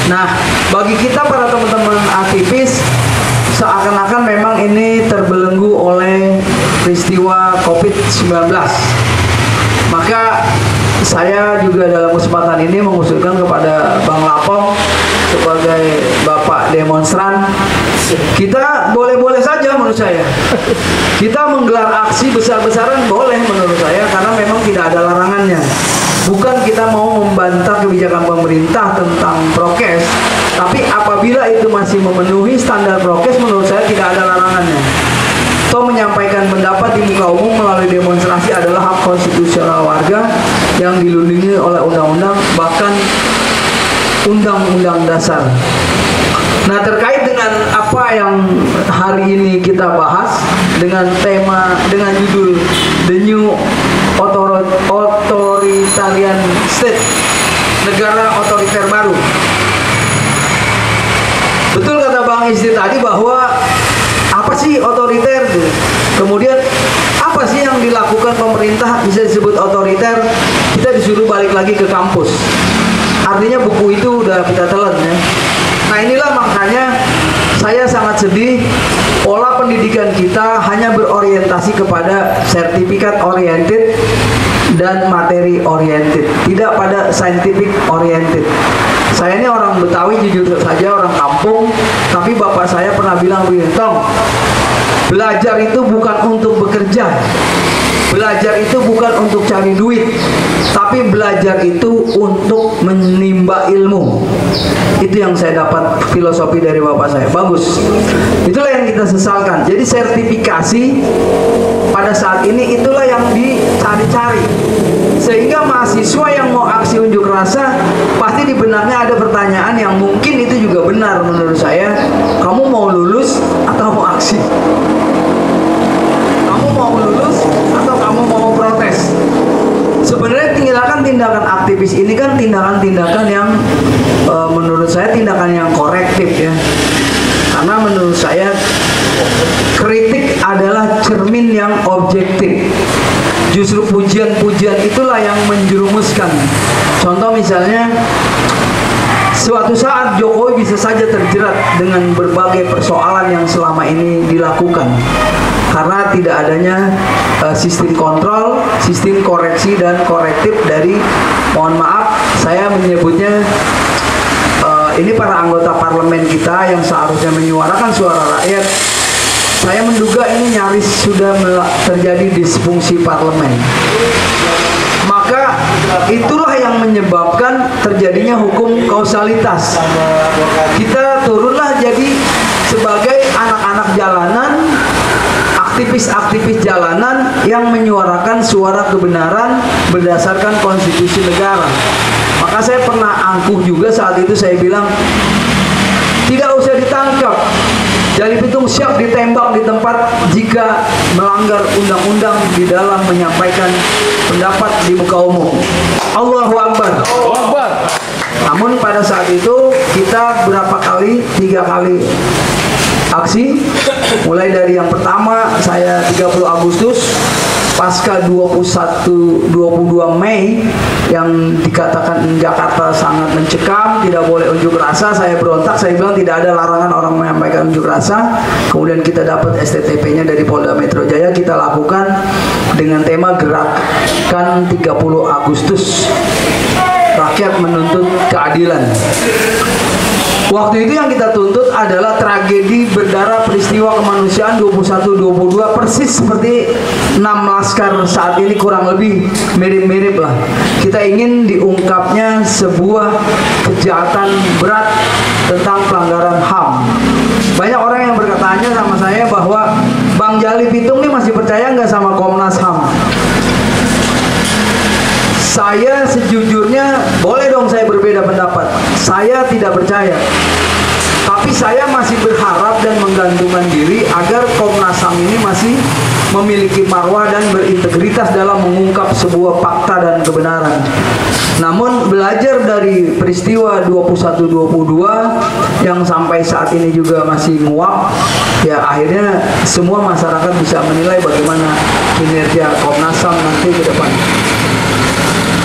Nah, bagi kita para teman-teman aktivis, seakan-akan memang ini terbelenggu oleh peristiwa COVID-19. Maka saya juga dalam kesempatan ini mengusulkan kepada Bang Lapong sebagai bapak demonstran, kita boleh-boleh saja menurut saya. Kita menggelar aksi besar-besaran boleh menurut saya, karena memang tidak ada larangannya. Bukan kita mau membantah kebijakan pemerintah tentang prokes, tapi apabila itu masih memenuhi standar prokes, menurut saya tidak ada larangannya. Atau menyampaikan pendapat di muka umum melalui demonstrasi adalah hak konstitusional warga yang dilindungi oleh undang-undang, bahkan undang-undang dasar. Nah, terkait dengan apa yang hari ini kita bahas dengan judul The New Authoritarian State, negara otoriter baru. Betul kata Bang Isti tadi bahwa apa sih otoriter? Kemudian apa sih yang dilakukan pemerintah bisa disebut otoriter? Kita disuruh balik lagi ke kampus. Artinya buku itu udah kita telan ya. Nah, inilah makanya saya sangat sedih pola pendidikan kita hanya berorientasi kepada sertifikat oriented dan materi oriented, tidak pada scientific oriented. Saya ini orang Betawi, jujur saja orang kampung, tapi bapak saya pernah bilang begini, Tong, belajar itu bukan untuk bekerja, belajar itu bukan untuk cari duit, tapi belajar itu untuk menimba ilmu. Itu yang saya dapat filosofi dari bapak saya. Bagus. Itulah yang kita sesalkan. Jadi sertifikasi pada saat ini itulah yang dicari-cari. Sehingga mahasiswa yang mau aksi unjuk rasa pasti di benaknya ada pertanyaan yang mungkin itu juga benar menurut saya. Kamu mau lulus atau mau aksi? Kamu mau lulus atau kamu mau protes? Sebenarnya tindakan aktivis ini kan tindakan-tindakan yang menurut saya tindakan yang korektif ya. Karena menurut saya kritik adalah cermin yang objektif. Justru pujian-pujian itulah yang menjerumuskan. Contoh misalnya, suatu saat Jokowi bisa saja terjerat dengan berbagai persoalan yang selama ini dilakukan karena tidak adanya sistem kontrol, sistem koreksi dan korektif dari, mohon maaf, saya menyebutnya ini para anggota parlemen kita yang seharusnya menyuarakan suara rakyat. Saya menduga ini nyaris sudah terjadi disfungsi parlemen. Maka itulah yang menyebabkan terjadinya hukum kausalitas. Kita turunlah jadi sebagai anak-anak jalanan, aktivis-aktivis jalanan yang menyuarakan suara kebenaran berdasarkan konstitusi negara. Maka saya pernah angkuh juga saat itu, saya bilang tidak usah ditangkap, Jali Pitung siap ditembak di tempat jika melanggar undang-undang di dalam menyampaikan pendapat di muka umum. Allahu Akbar. Namun pada saat itu kita berapa kali, 3 kali aksi. Mulai dari yang pertama saya 30 Agustus pasca 22 Mei yang dikatakan Jakarta sangat mencekam, tidak boleh unjuk rasa. Saya berontak, saya bilang tidak ada larangan orang menyampaikan unjuk rasa. Kemudian kita dapat STTP-nya dari Polda Metro Jaya, kita lakukan dengan tema Gerakan 30 Agustus, rakyat menuntut keadilan. Waktu itu yang kita tuntut adalah tragedi berdarah peristiwa kemanusiaan 21-22, persis seperti 6 laskar saat ini, kurang lebih mirip-mirip lah. Kita ingin diungkapnya sebuah kejahatan berat tentang pelanggaran HAM. Banyak orang yang berkatanya sama saya bahwa Bang Jali Pitung ini masih percaya nggak sama Komnas HAM? Saya sejujurnya boleh dong saya berbeda pendapat. Saya tidak percaya. Tapi saya masih berharap dan menggantungkan diri agar Komnas HAM ini masih memiliki marwah dan berintegritas dalam mengungkap sebuah fakta dan kebenaran. Namun belajar dari peristiwa 21-22 yang sampai saat ini juga masih nguap, ya akhirnya semua masyarakat bisa menilai bagaimana kinerja Komnas HAM nanti ke depan.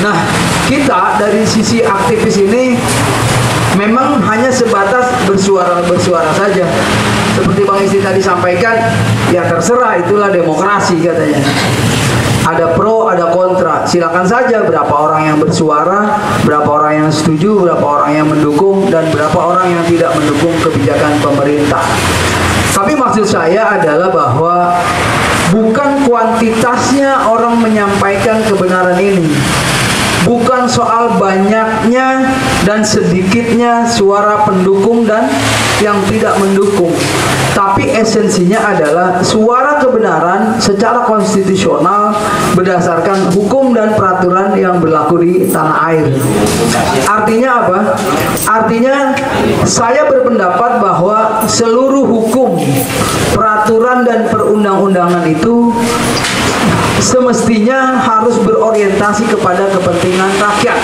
Nah, kita dari sisi aktivis ini memang hanya sebatas bersuara saja. Seperti Bang Isti tadi sampaikan, ya terserah, itulah demokrasi katanya. Ada pro, ada kontra. Silakan saja berapa orang yang bersuara, berapa orang yang setuju, berapa orang yang mendukung, dan berapa orang yang tidak mendukung kebijakan pemerintah. Tapi maksud saya adalah bahwa bukan kuantitasnya orang menyampaikan kebenaran ini, bukan soal banyaknya dan sedikitnya suara pendukung dan yang tidak mendukung, tapi esensinya adalah suara kebenaran secara konstitusional berdasarkan hukum dan peraturan yang berlaku di tanah air. Artinya apa? Artinya saya berpendapat bahwa seluruh hukum, peraturan dan perundang-undangan itu semestinya harus berorientasi kepada kepentingan rakyat.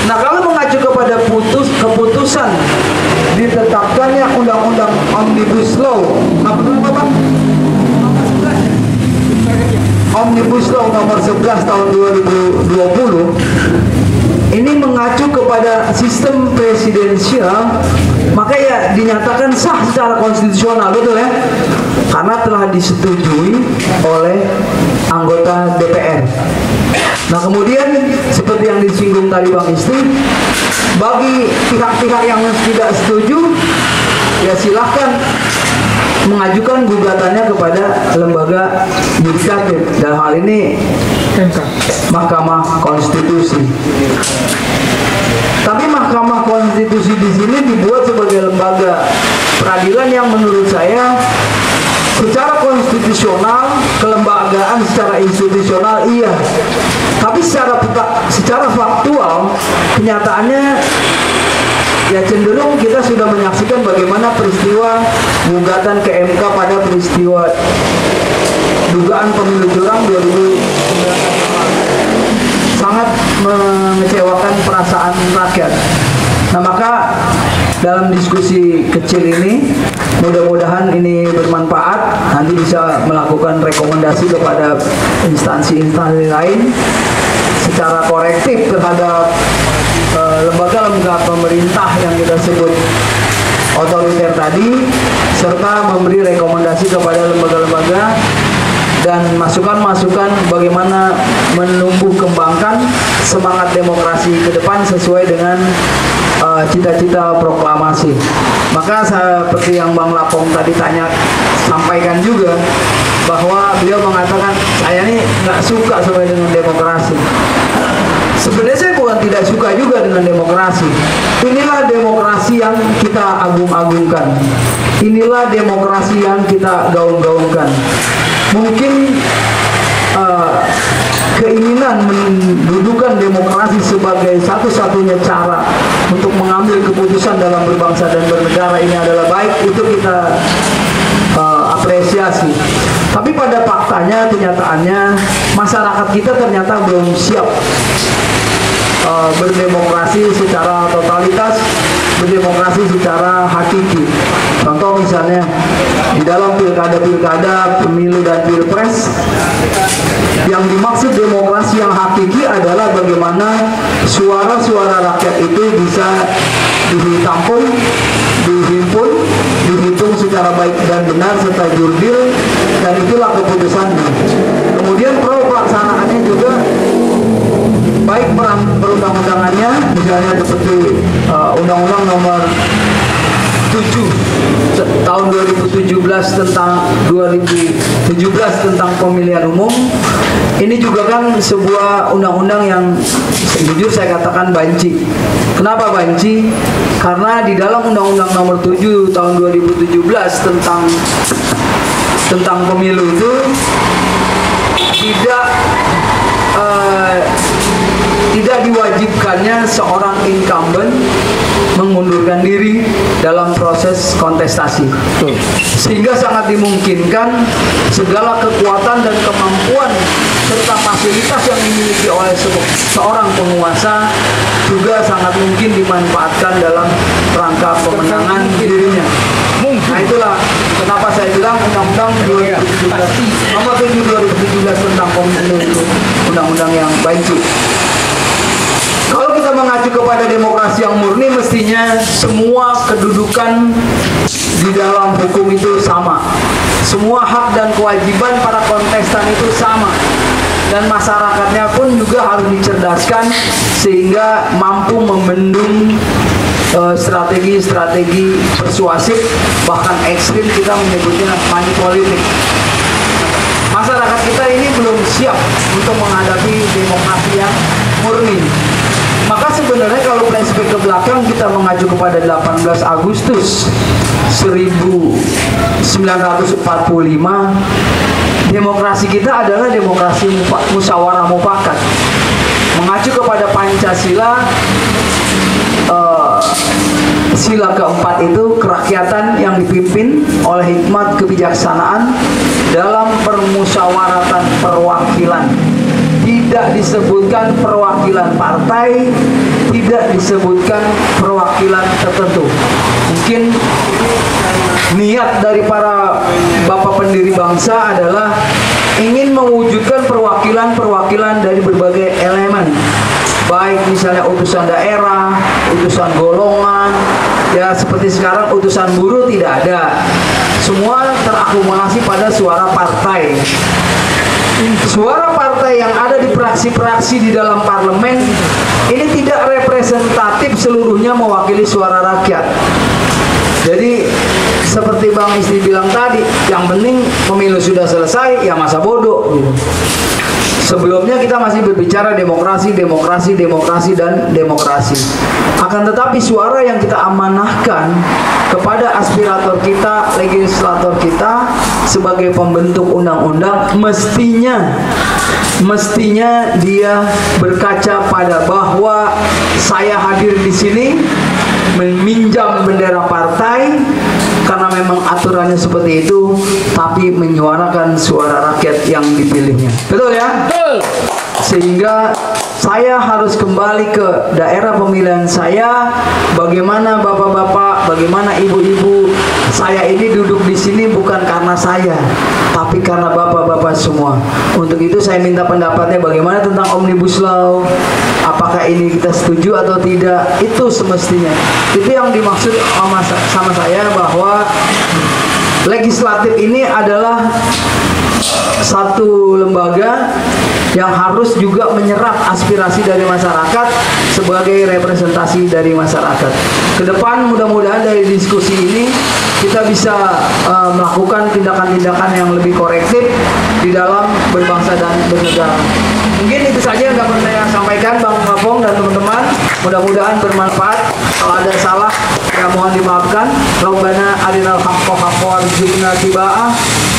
Nah, kalau mengacu kepada keputusan ditetapkannya Undang-Undang Omnibus Law, apa namanya, Bang? Omnibus Law nomor 11 tahun 2020, ini mengacu kepada sistem presidensial, maka ya dinyatakan sah secara konstitusional, betul ya? Karena telah disetujui oleh anggota DPR. Nah, kemudian seperti yang disinggung tadi Bang Isti, bagi pihak-pihak yang tidak setuju, ya silahkan mengajukan gugatannya kepada lembaga yudikatif, dalam hal ini Mahkamah Konstitusi. Tapi Mahkamah Konstitusi di sini dibuat sebagai lembaga peradilan yang menurut saya secara konstitusional, kelembagaan secara institusional iya, tapi secara faktual kenyataannya ya cenderung kita sudah menyaksikan bagaimana peristiwa gugatan ke MK pada peristiwa dugaan pemilu curang 2019 sangat mengecewakan perasaan rakyat. Nah, maka dalam diskusi kecil ini mudah-mudahan ini bermanfaat, nanti bisa melakukan rekomendasi kepada instansi-instansi lain secara korektif terhadap lembaga-lembaga pemerintah yang kita sebut otoriter tadi, serta memberi rekomendasi kepada lembaga-lembaga dan masukan-masukan bagaimana menumbuh kembangkan semangat demokrasi ke depan sesuai dengan cita-cita proklamasi. Maka seperti yang Bang Lapong tadi sampaikan juga, bahwa beliau mengatakan saya ini nggak suka sesuai dengan demokrasi. Sebenarnya saya bukan tidak suka juga dengan demokrasi. Inilah demokrasi yang kita agung-agungkan. Inilah demokrasi yang kita gaung-gaungkan. Mungkin keinginan mendudukan demokrasi sebagai satu-satunya cara untuk mengambil keputusan dalam berbangsa dan bernegara ini adalah baik, itu kita apresiasi. Tapi pada faktanya, kenyataannya masyarakat kita ternyata belum siap berdemokrasi secara totalitas, berdemokrasi secara hakiki. Contoh misalnya di dalam pilkada, pemilu dan pilpres, yang dimaksud demokrasi yang hakiki adalah bagaimana suara-suara rakyat itu bisa ditampung, dihimpun, dihitung secara baik dan benar serta jurdil, dan itulah keputusannya. Kemudian pelaksanaannya juga baik perundang-undangannya, misalnya seperti Undang-Undang Nomor 7 tahun 2017 tentang pemilihan umum. Ini juga kan sebuah undang-undang yang jujur saya katakan banci. Kenapa banci? Karena di dalam Undang-Undang Nomor 7 tahun 2017 tentang pemilu itu tidak diwajibkannya seorang incumbent mengundurkan diri dalam proses kontestasi, sehingga sangat dimungkinkan segala kekuatan dan kemampuan serta fasilitas yang dimiliki oleh seorang penguasa juga sangat mungkin dimanfaatkan dalam rangka pemenangan dirinya. Nah, itulah kenapa saya bilang Undang-Undang Nomor 7 2017 tentang pemilu itu undang-undang yang baik. Kalau kita mengacu kepada demokrasi yang murni, mestinya semua kedudukan di dalam hukum itu sama. Semua hak dan kewajiban para kontestan itu sama. Dan masyarakatnya pun juga harus dicerdaskan sehingga mampu membendung strategi-strategi persuasif, bahkan ekstrim kita menyebutnya money politik. Masyarakat kita ini belum siap untuk menghadapi demokrasi yang murni. Maka sebenarnya kalau flashback ke belakang, kita mengacu kepada 18 Agustus 1945, demokrasi kita adalah demokrasi musyawarah mufakat. Mengacu kepada Pancasila, sila keempat itu kerakyatan yang dipimpin oleh hikmat kebijaksanaan dalam permusyawaratan perwakilan. Tidak disebutkan perwakilan partai, tidak disebutkan perwakilan tertentu. Mungkin niat dari para bapak pendiri bangsa adalah ingin mewujudkan perwakilan-perwakilan dari berbagai elemen, baik misalnya utusan daerah, utusan golongan, ya seperti sekarang utusan buruh tidak ada, semua terakumulasi pada suara partai. Suara partai yang ada di praksi-praksi di dalam parlemen ini tidak representatif seluruhnya mewakili suara rakyat. Jadi seperti Bang Isti bilang tadi, yang penting pemilu sudah selesai, ya masa bodoh gitu. Sebelumnya kita masih berbicara demokrasi, dan demokrasi. Akan tetapi suara yang kita amanahkan kepada aspirator kita, legislator kita sebagai pembentuk undang-undang, mestinya dia berkaca pada bahwa saya hadir di sini meminjam bendera partai karena memang aturannya seperti itu, tapi menyuarakan suara rakyat yang dipilihnya. Betul ya? Betul. Sehingga saya harus kembali ke daerah pemilihan saya. Bagaimana bapak-bapak, bagaimana ibu-ibu, saya ini duduk di sini bukan karena saya, tapi karena bapak-bapak semua. Untuk itu saya minta pendapatnya bagaimana tentang Omnibus Law. Apakah ini kita setuju atau tidak? Itu semestinya. Itu yang dimaksud sama saya, bahwa legislatif ini adalah satu lembaga yang harus juga menyerap aspirasi dari masyarakat sebagai representasi dari masyarakat. Kedepan mudah-mudahan dari diskusi ini kita bisa melakukan tindakan-tindakan yang lebih korektif di dalam berbangsa dan bernegara. Mungkin itu saja yang dapat saya sampaikan, Bang Mapong dan teman-teman. Mudah-mudahan bermanfaat. Kalau ada salah, ya mohon dimaafkan. Rabbana arinal haqqa haqqa warzuqna tiba'ah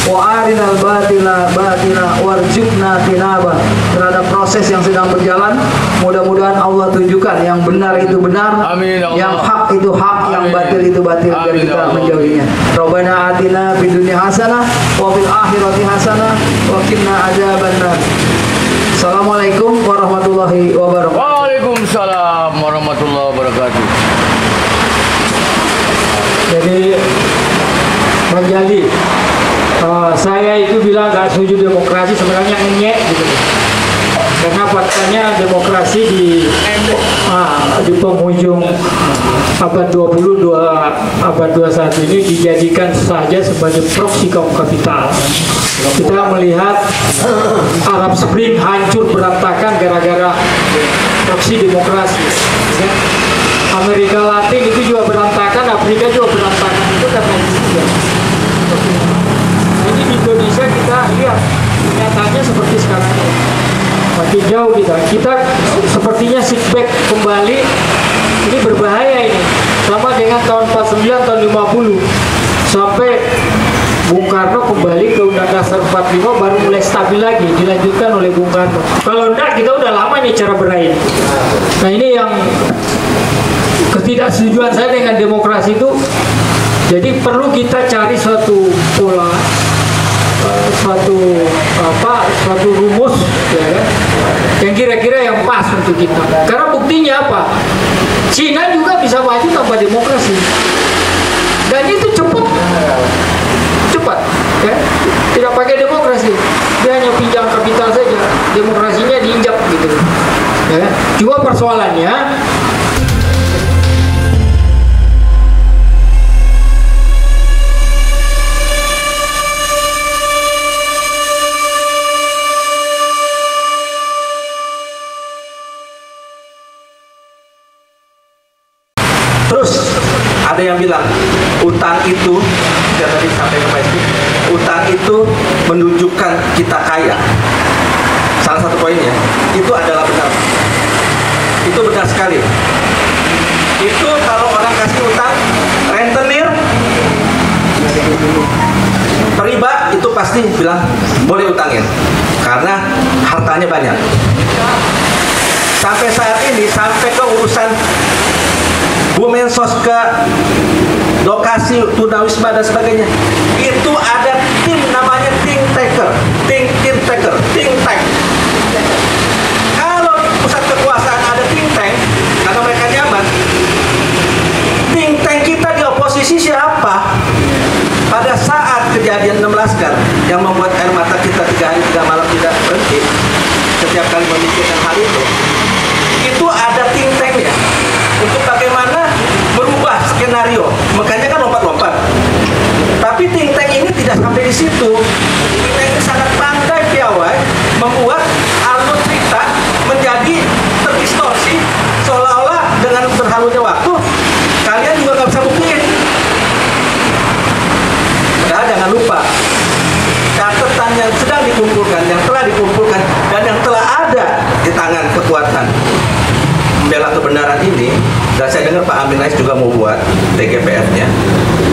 wa arinal batila batila warzuqna tinabah. Terhadap proses yang sedang berjalan, mudah-mudahan Allah tunjukkan yang benar itu benar, amin, yang hak itu hak, yang batil itu batil, agar kita menjauhinya. Rabbana atina fid dunya hasanah wa fil akhirati hasanah wa qina adzabannar. Assalamualaikum warahmatullahi wabarakatuh. Waalaikumsalam warahmatullahi wabarakatuh. Jadi Bang Jali, saya itu bilang gak setuju demokrasi, sebenarnya enyek gitu. Karena faktanya demokrasi di penghujung abad 20, abad 21 ini dijadikan saja sebagai proksi kaum kapital. Kita melihat Arab Spring hancur berantakan gara-gara proksi demokrasi. Amerika Latin itu juga berantakan, Afrika juga berantakan, itu karena itu juga. Jadi di Indonesia kita lihat nyatanya seperti sekarang ini. Makin jauh kita sepertinya setback kembali. Ini berbahaya ini. Sama dengan tahun 49, tahun 50 sampai Bung Karno kembali ke Undang Dasar 45 baru mulai stabil lagi, dilanjutkan oleh Bung Karno. Kalau enggak, kita udah lama nih cara berain. Nah ini yang ketidaksetujuan saya dengan demokrasi itu. Jadi perlu kita cari suatu pola, suatu rumus, ya kan? Yang kira-kira yang pas untuk kita. Karena buktinya apa? Cina juga bisa maju tanpa demokrasi, dan itu cepat, ya? Tidak pakai demokrasi, dia hanya pinjam kapital saja, demokrasinya diinjak gitu, ya? Cuma persoalannya terus ada yang bilang utang itu, yang tadi disampaikan Pak Isti, utang itu menunjukkan kita kaya. Salah satu poinnya itu adalah benar. Itu benar sekali. Itu kalau orang kasih utang rentenir, riba itu itu pasti bilang boleh utangin karena hartanya banyak. Sampai saat ini, sampai ke urusan Bu Mensos ke lokasi tunawisma dan sebagainya, itu ada tim namanya think tank. Kalau di pusat kekuasaan ada think tank karena mereka nyaman, think tank kita di oposisi siapa? Pada saat kejadian 6 Laskar yang membuat air mata kita 3 hari 3 malam tidak berhenti setiap kali memikirkan hal itu ada think tanknya untuk bagaimana merubah skenario. Makanya kan lompat-lompat. Tapi think tank ini tidak sampai di situ. Think tank ini sangat pandai piawai membuat alur cerita menjadi terdistorsi seolah-olah dengan berlalunya waktu kalian juga nggak bisa buktiin. Padahal jangan lupa catatan yang sedang dikumpulkan, yang telah dikumpulkan, dan yang telah ada di tangan kekuatan membela kebenaran ini. Dan saya dengar Pak Amin Rais juga mau buat TGPF-nya.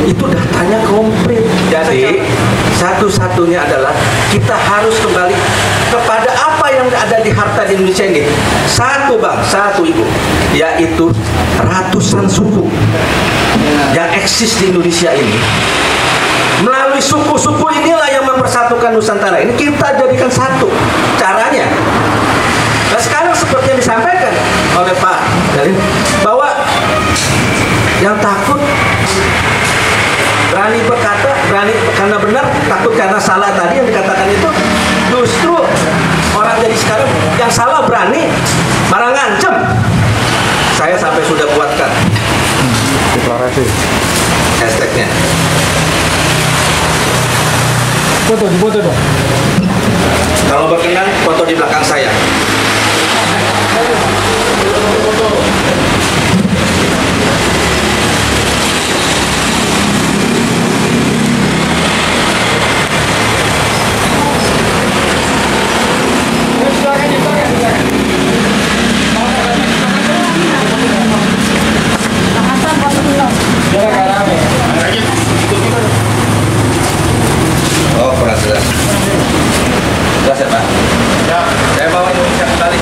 Itu datanya komplit. Jadi satu-satunya adalah kita harus kembali kepada apa yang ada di harta di Indonesia ini. Satu bang, satu ibu, yaitu ratusan suku yang eksis di Indonesia ini. Melalui suku-suku inilah yang mempersatukan Nusantara ini, kita jadikan satu. Caranya, nah sekarang seperti yang disampaikan oleh Pak Jalil, bahwa yang takut berani berkata, berani karena benar, takut karena salah tadi yang dikatakan itu, justru orang jadi sekarang yang salah berani malah ngancem. Saya sampai sudah buatkan deklarasi hashtagnya. Foto dong. Kalau berkenan, foto di belakang saya. Oh, kurang jelas. Jelas ya, Pak? Ya. Saya bawa Indonesia kembali.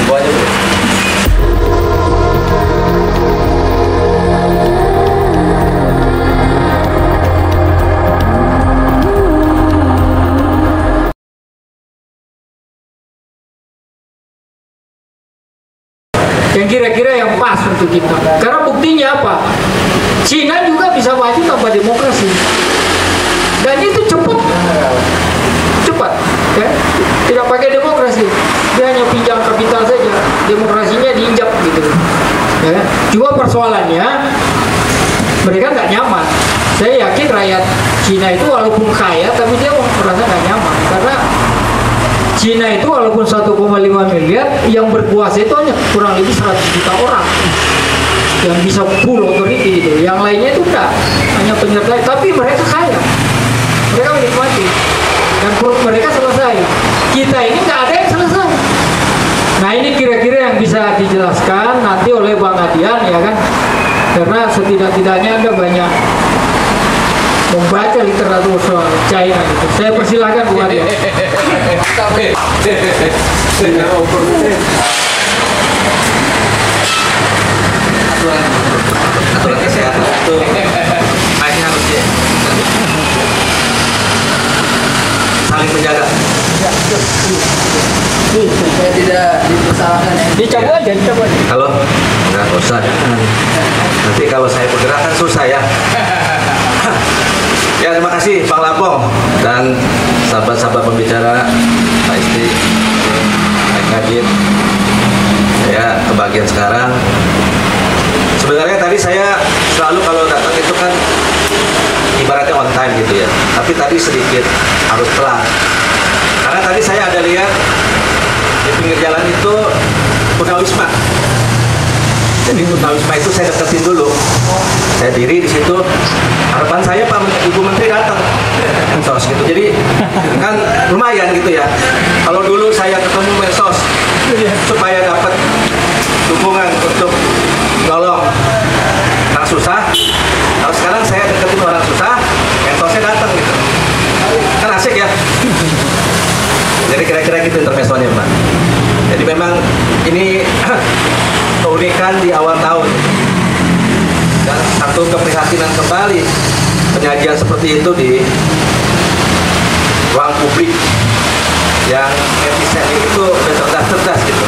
Bawa aja, Bu. Yang kira-kira yang pas untuk kita. Karena buktinya apa? Cina juga bisa maju tanpa demokrasi. Dan itu cepat, ya. Tidak pakai demokrasi, dia hanya pinjam kapital saja, demokrasinya diinjak gitu. Ya. Cuma persoalannya mereka nggak nyaman. Saya yakin rakyat Cina itu walaupun kaya, tapi dia merasa nggak nyaman karena Cina itu walaupun 1,5 miliar, yang berkuasa itu hanya kurang lebih 100 juta orang yang bisa full authority gitu. Yang lainnya itu enggak, hanya penyertai, tapi mereka kaya, mereka menikmati dan perut mereka selesai. Kita ini nggak ada yang selesai. Nah ini kira-kira yang bisa dijelaskan nanti oleh Bang Adian, ya kan, karena setidak-tidaknya Anda banyak membaca literatur soal China gitu. Saya persilahkan Bu Adian. Aturan kesehatan itu masih harus saling menjaga. Saya tidak dipersalahkan ya. Dicoba aja. Halo? Enggak usah. Nanti kalau saya bergerak kan susah ya. Ya, terima kasih Pak Lampong dan sahabat-sahabat pembicara, Pak Isti, Pak Kadin. Ya, kebagian sekarang. Sebenarnya tadi saya selalu kalau datang itu kan ibaratnya on time gitu ya. Tapi tadi sedikit harus pelan. Karena tadi saya ada lihat di pinggir jalan itu tunawisma. Jadi Tunawisma itu saya deketin dulu. Saya diri di situ. Harapan saya Pak Ibu Menteri datang. Mensos gitu. Jadi kan lumayan gitu ya. Kalau dulu saya ketemu Mensos supaya dapat dukungan untuk nolong orang susah. Kalau sekarang saya deketin orang susah, Mensosnya datang gitu. Kan asik ya. Jadi kira-kira gitu intermezzonya Pak. Jadi memang ini keunikan di awal tahun. Dan satu keprihatinan kembali penyajian seperti itu di ruang publik yang netizen itu udah cerdas-cerdas gitu.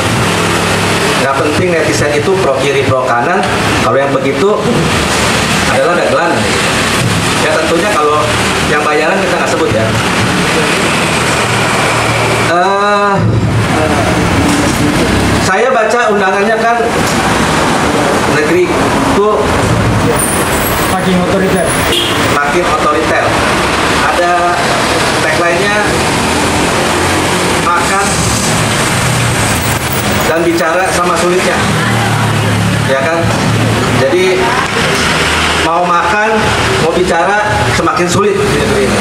Nggak penting netizen itu pro kiri pro kanan, kalau yang begitu adalah dagelan. Ya tentunya kalau yang bayaran kita nggak sebut ya. Saya baca undangannya kan negeri itu makin otoriter. makin otoriter. Ada tagline-nya makan dan bicara sama sulitnya, ya kan? Jadi mau makan, mau bicara semakin sulit di negeri ini.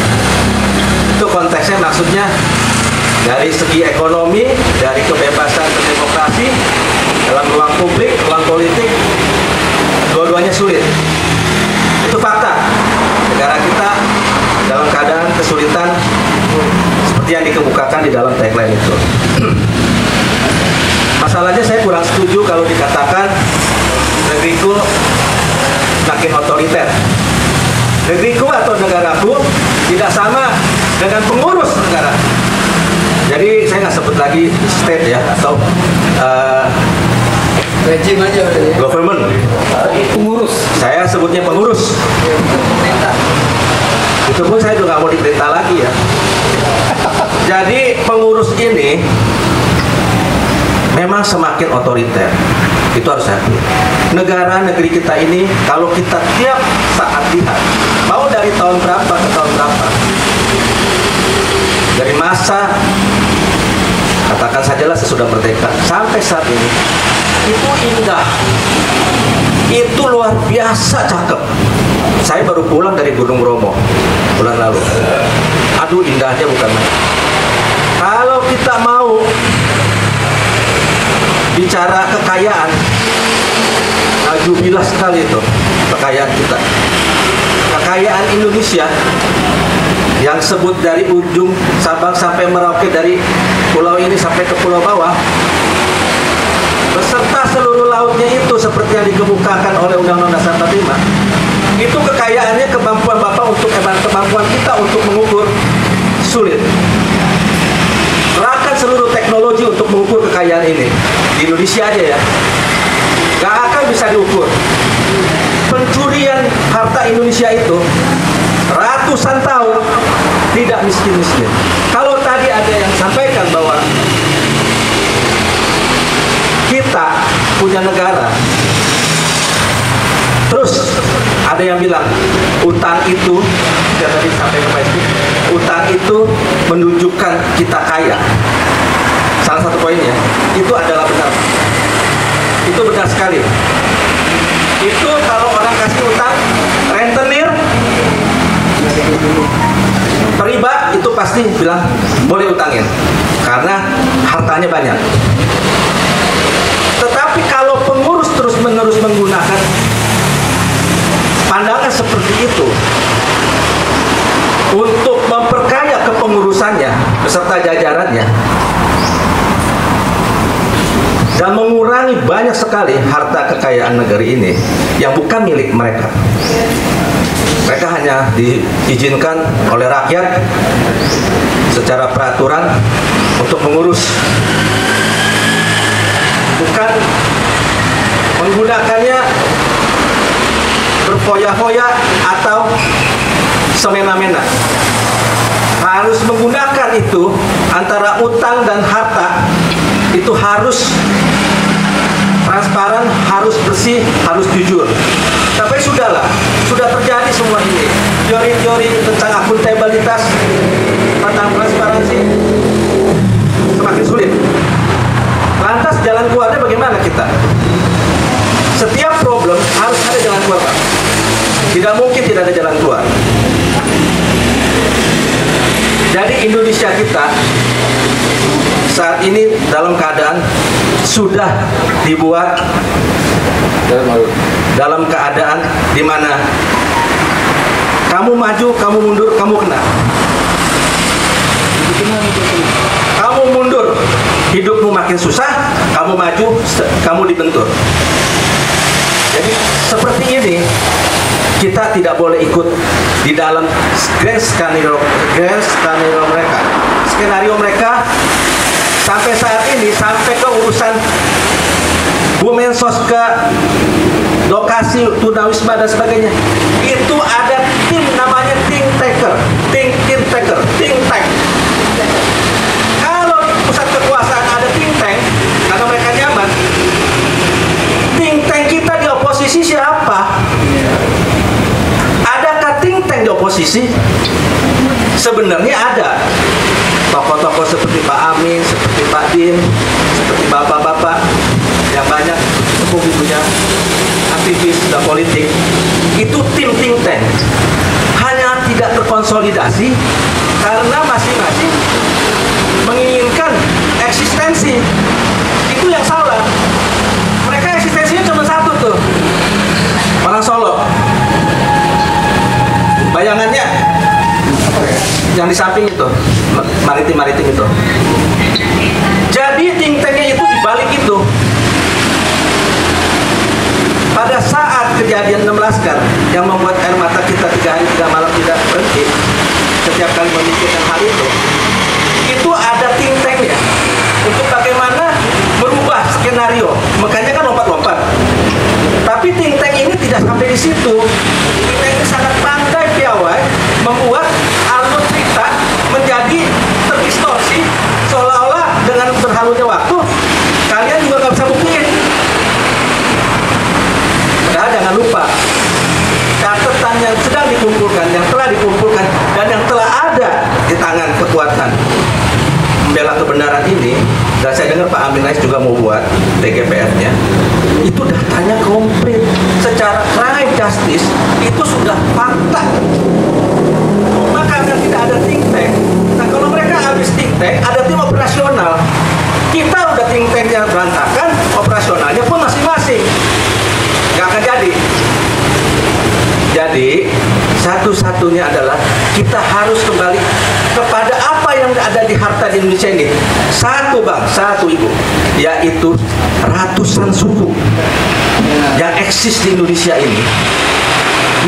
Itu konteksnya, maksudnya dari segi ekonomi, dari kebebasan berdemokrasi dalam ruang publik, ruang politik, dua-duanya sulit. Itu fakta. Negara kita dalam keadaan kesulitan seperti yang dikemukakan di dalam tagline itu. Masalahnya saya kurang setuju kalau dikatakan negeriku makin otoriter. Negeriku atau negaraku tidak sama dengan pengurus negara. Jadi saya nggak sebut lagi state ya atau Rejim aja udah ya. government. Pengurus. Saya sebutnya pengurus. Pemerintah. Itu pun saya juga nggak mau diperintah lagi ya. Jadi pengurus ini memang semakin otoriter. Itu harus akui. Negara negeri kita ini kalau kita tiap saat lihat, mau dari tahun berapa ke tahun berapa, dari masa katakan sajalah sesudah merdeka sampai saat ini, itu indah, itu luar biasa cakep. Saya baru pulang dari Gunung Bromo bulan lalu. Aduh indahnya bukan main. Kalau kita mau bicara kekayaan, najubilah sekali itu kekayaan kita. Kekayaan Indonesia yang sebut dari ujung Sabang sampai Merauke, dari pulau ini sampai ke pulau bawah, beserta seluruh lautnya itu seperti yang dikemukakan oleh Undang-Undang Dasar 45, itu kekayaannya, kemampuan Bapak untuk kemampuan kita untuk mengukur sulit. Serahkan seluruh teknologi untuk mengukur kekayaan ini di Indonesia aja ya, gak akan bisa diukur. Pencurian harta Indonesia itu ratusan tahun tidak miskin-miskin. Kalau tadi ada yang sampaikan bahwa kita punya negara, terus ada yang bilang utang itu, yang tadi sampaikan Pak Ibu, utang itu menunjukkan kita kaya. Salah satu poinnya itu adalah benar. Itu benar sekali. Itu kalau orang kasih utang rentenir riba, itu pasti bilang boleh utangin karena hartanya banyak. Tetapi kalau pengurus terus-menerus menggunakan pandangan seperti itu untuk memperkaya kepengurusannya beserta jajarannya dan mengurangi banyak sekali harta kekayaan negeri ini yang bukan milik mereka. Mereka hanya diizinkan oleh rakyat secara peraturan untuk mengurus, bukan menggunakannya berfoya-foya atau semena-mena. Harus menggunakan itu, antara utang dan harta itu harus transparan, harus bersih, harus jujur. Tapi sudahlah, sudah terjadi semua ini. Teori-teori tentang akuntabilitas, tentang transparansi semakin sulit. Lantas jalan keluarnya bagaimana kita? Setiap tidak ada jalan keluar. Jadi Indonesia kita saat ini dalam keadaan sudah dibuat dalam keadaan di mana kamu maju, kamu mundur, kamu kena. Kamu mundur, hidupmu makin susah. Kamu maju, kamu dibentur. Jadi seperti ini, kita tidak boleh ikut di dalam grand skenario mereka. Skenario mereka sampai saat ini, sampai ke urusan Bu Mensos, ke lokasi tunawisma dan sebagainya, itu ada tim namanya think tank. Kalau di pusat kekuasaan ada think tank, karena mereka nyaman, think tank kita di oposisi siapa? Adakah think tank di oposisi? Sebenarnya ada. Tokoh-tokoh seperti Pak Amin, seperti Pak Din, seperti bapak-bapak yang banyak punya aktivis dan politik, itu tim think tank. Hanya tidak terkonsolidasi karena masing-masing menginginkan eksistensi. Itu yang salah. Mereka eksistensinya cuma satu tuh, orang Solo. Bayangannya yang di samping itu, maritim itu. Jadi think tanknya itu dibalik itu. Pada saat kejadian 6 Laskar yang membuat air mata kita 3 hari 3 malam tidak berhenti, setiap kali memikirkan hal itu ada think tanknya untuk bagaimana merubah skenario. Makanya kan lompat-lompat. Tapi think tank ini tidak sampai di situ. Think tank ini sangat pandai piawai membuat alur cerita menjadi terdistorsi, seolah-olah dengan berlalunya waktu kalian juga nggak bisa buktiin. Padahal jangan lupa, catatan yang sedang dikumpulkan, yang telah dikumpulkan, dan yang telah ada di tangan kekuatan membela kebenaran ini, dan saya dengar Pak Amin Rais juga mau buat TGPF-nya, itu datanya komplit. Secara crime justice, itu sudah fakta. Maka tidak ada think tank. Nah, kalau mereka habis think tank, ada tim operasional. Kita udah think tanknya berantakan, operasionalnya pun masing-masing. Nggak akan jadi. Jadi satu-satunya adalah kita harus kembali kepada apa yang ada di harta di Indonesia ini. Satu bang, satu ibu, yaitu ratusan suku yang eksis di Indonesia ini.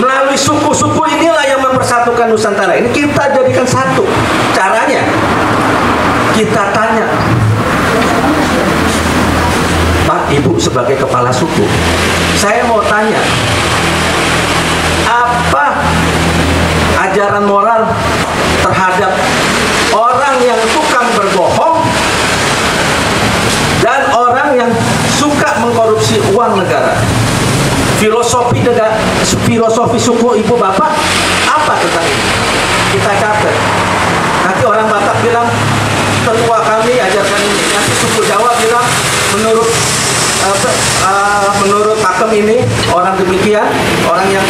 Melalui suku-suku inilah yang mempersatukan Nusantara ini. Kita jadikan satu. Caranya kita tanya, Pak, Ibu sebagai kepala suku, saya mau tanya, apa ajaran moral terhadap orang yang tukang berbohong dan orang yang suka mengkorupsi uang negara? Filosofi suku ibu bapak apa tentang ini? Kita catat. Nanti orang Batak bilang tetua kami ajarkan ini. Nanti suku Jawa bilang menurut pakem ini orang demikian, orang yang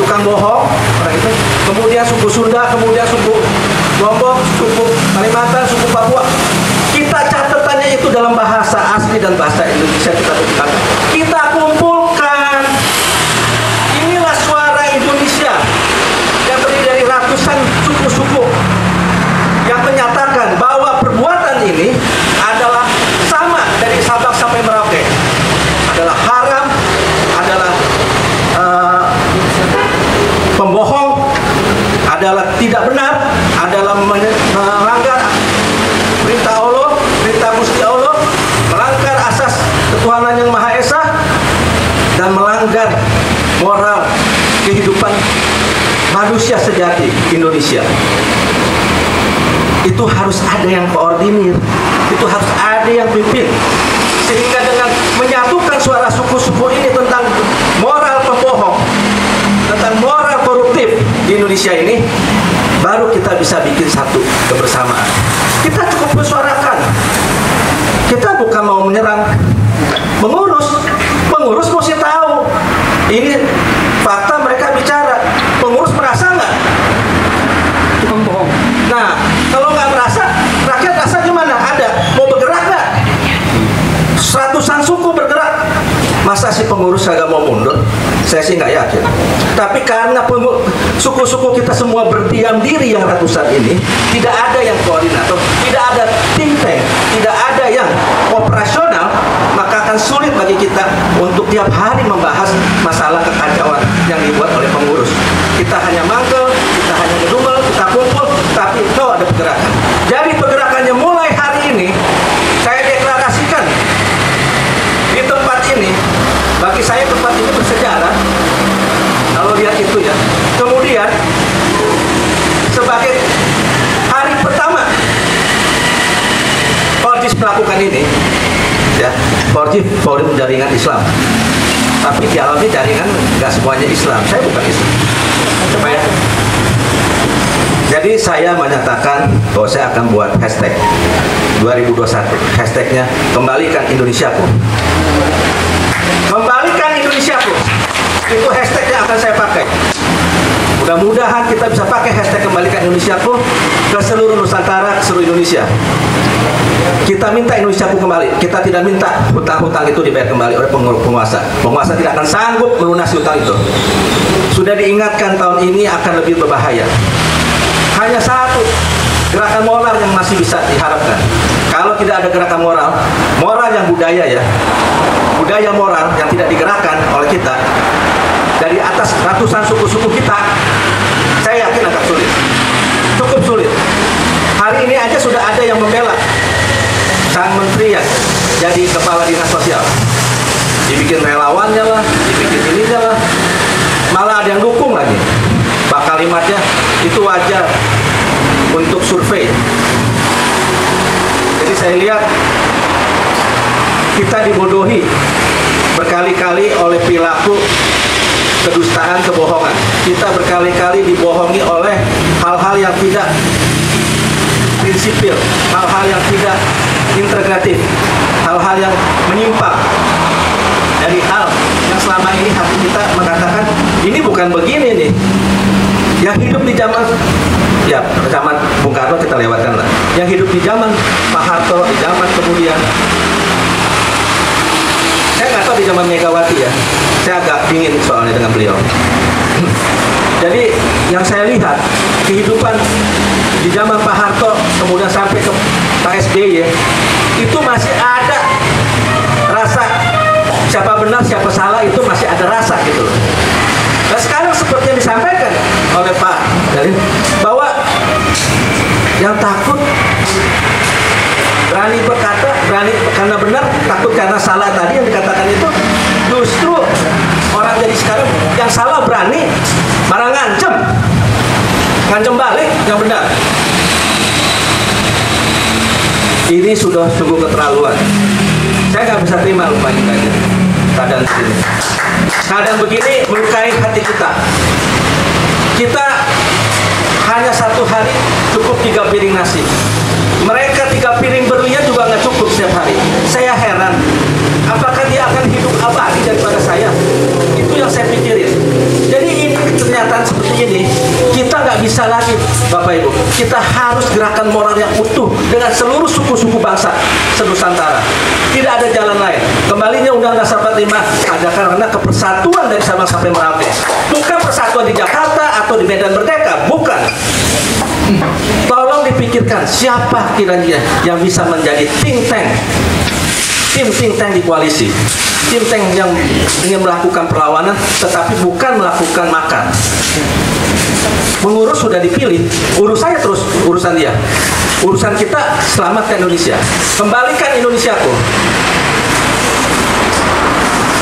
tukang bohong, orang itu. Kemudian suku Sunda, kemudian suku Lombok, suku Kalimantan, suku Papua. Kita catatannya itu dalam bahasa asli dan bahasa Indonesia kita tuliskan. Kita kumpulkan. Inilah suara Indonesia yang terdiri dari ratusan suku-suku yang menyatakan bahwa perbuatan ini adalah sama dari Sabang sampai Merauke. Adalah haram, adalah pembohong, adalah tidak benar, adalah melanggar perintah Allah, perintah Gusti Allah, melanggar asas ketuhanan yang Maha Esa, dan melanggar moral kehidupan manusia sejati Indonesia. Itu harus ada yang koordinir, itu harus ada yang pimpin, sehingga dengan menyatukan suara suku-suku ini tentang moral pembohong, tentang moral koruptif di Indonesia ini, baru kita bisa bikin satu kebersamaan. Kita cukup bersuarakan. Kita bukan mau menyerang pengurus mesti tahu ini fakta, mereka bicara. Saya sih nggak yakin. Tapi karena suku-suku kita semua berdiam diri yang ratusan ini, tidak ada yang koordinator, tidak ada think tank, tidak ada yang operasional, maka akan sulit bagi kita untuk tiap hari membahas masalah kekacauan yang dibuat oleh pengurus. Kita hanya mangkel, kita hanya ngedumel, kita kumpul, tapi no ada pergerakan. Jadi pergerakannya mulai hari ini, saya deklarasikan di tempat ini. Bagi saya tempat ini bersejarah. Kalau lihat itu ya. Kemudian sebagai hari pertama Forjis melakukan ini, ya, Forjis forum jaringan Islam. Tapi di alamnya jaringan nggak semuanya Islam. Saya bukan Islam. Coba ya. Jadi saya menyatakan bahwa saya akan buat hashtag 2021. Hashtagnya kembalikan Indonesiaku. Kembalikan Indonesiaku. Itu hashtag yang akan saya pakai. Mudah-mudahan kita bisa pakai hashtag kembalikan Indonesiaku ke seluruh Nusantara, ke seluruh Indonesia. Kita minta Indonesiaku kembali. Kita tidak minta hutang-hutang itu dibayar kembali oleh penguasa. Penguasa tidak akan sanggup melunasi hutang itu. Sudah diingatkan tahun ini akan lebih berbahaya. Hanya satu gerakan moral yang masih bisa diharapkan. Kalau tidak ada gerakan moral, moral yang budaya ya, budaya moral yang tidak digerakkan oleh kita dari atas ratusan suku-suku kita, saya yakin agak sulit, cukup sulit. Hari ini aja sudah ada yang membela sang menteri ya, jadi kepala dinas sosial, dibikin relawannya lah, dibikin ininya lah, malah ada yang dukung lagi. Pak kalimatnya itu wajar untuk survei. Jadi saya lihat kita dibodohi berkali-kali oleh perilaku kedustaan, kebohongan. Kita berkali-kali dibohongi oleh hal-hal yang tidak prinsipil, hal-hal yang tidak integratif, hal-hal yang menyimpang dari hal yang selama ini hati kita mengatakan ini bukan begini nih. Yang hidup di zaman Bung Karno kita lewatkan lah. Yang hidup di zaman Pak Harto, di zaman kemudian saya nggak tahu di zaman Megawati ya. Saya agak dingin soalnya dengan beliau. Jadi yang saya lihat kehidupan di zaman Pak Harto kemudian sampai ke Pak SBY itu masih ada rasa siapa benar siapa salah, itu masih ada rasa gitu loh. Nah sekarang seperti yang disampaikan oleh Pak Jalil bahwa yang takut berani berkata, berani karena benar, takut karena salah tadi yang dikatakan itu, justru orang jadi sekarang yang salah berani malah ngancem balik yang benar. Ini sudah sungguh keterlaluan. Saya nggak bisa terima lupa ini keadaan begini. Keadaan begini melukai hati kita. Kita hanya satu hari cukup 3 piring nasi. Mereka 3 piring berlian juga nggak cukup setiap hari. Saya heran, apakah dia akan hidup abadi daripada saya? Itu yang saya pikirin. Jadi ini kenyataan seperti ini, kita nggak bisa lagi, Bapak Ibu. Kita harus gerakan moral yang utuh dengan seluruh suku-suku bangsa se-Nusantara. Tidak ada jalan lain. Kembalinya Undang-Undang 45 ada karena kepersatuan dari Sabang sampai Merauke. Bukan persatuan di Jakarta atau di Medan Merdeka, bukan. Tolong dipikirkan siapa kiranya yang bisa menjadi think tank, tim think tank di koalisi, tim tank yang ingin melakukan perlawanan tetapi bukan melakukan makar. Pengurus sudah dipilih, urus saya terus urusan dia. Urusan kita selamatkan Indonesia, kembalikan Indonesiaku.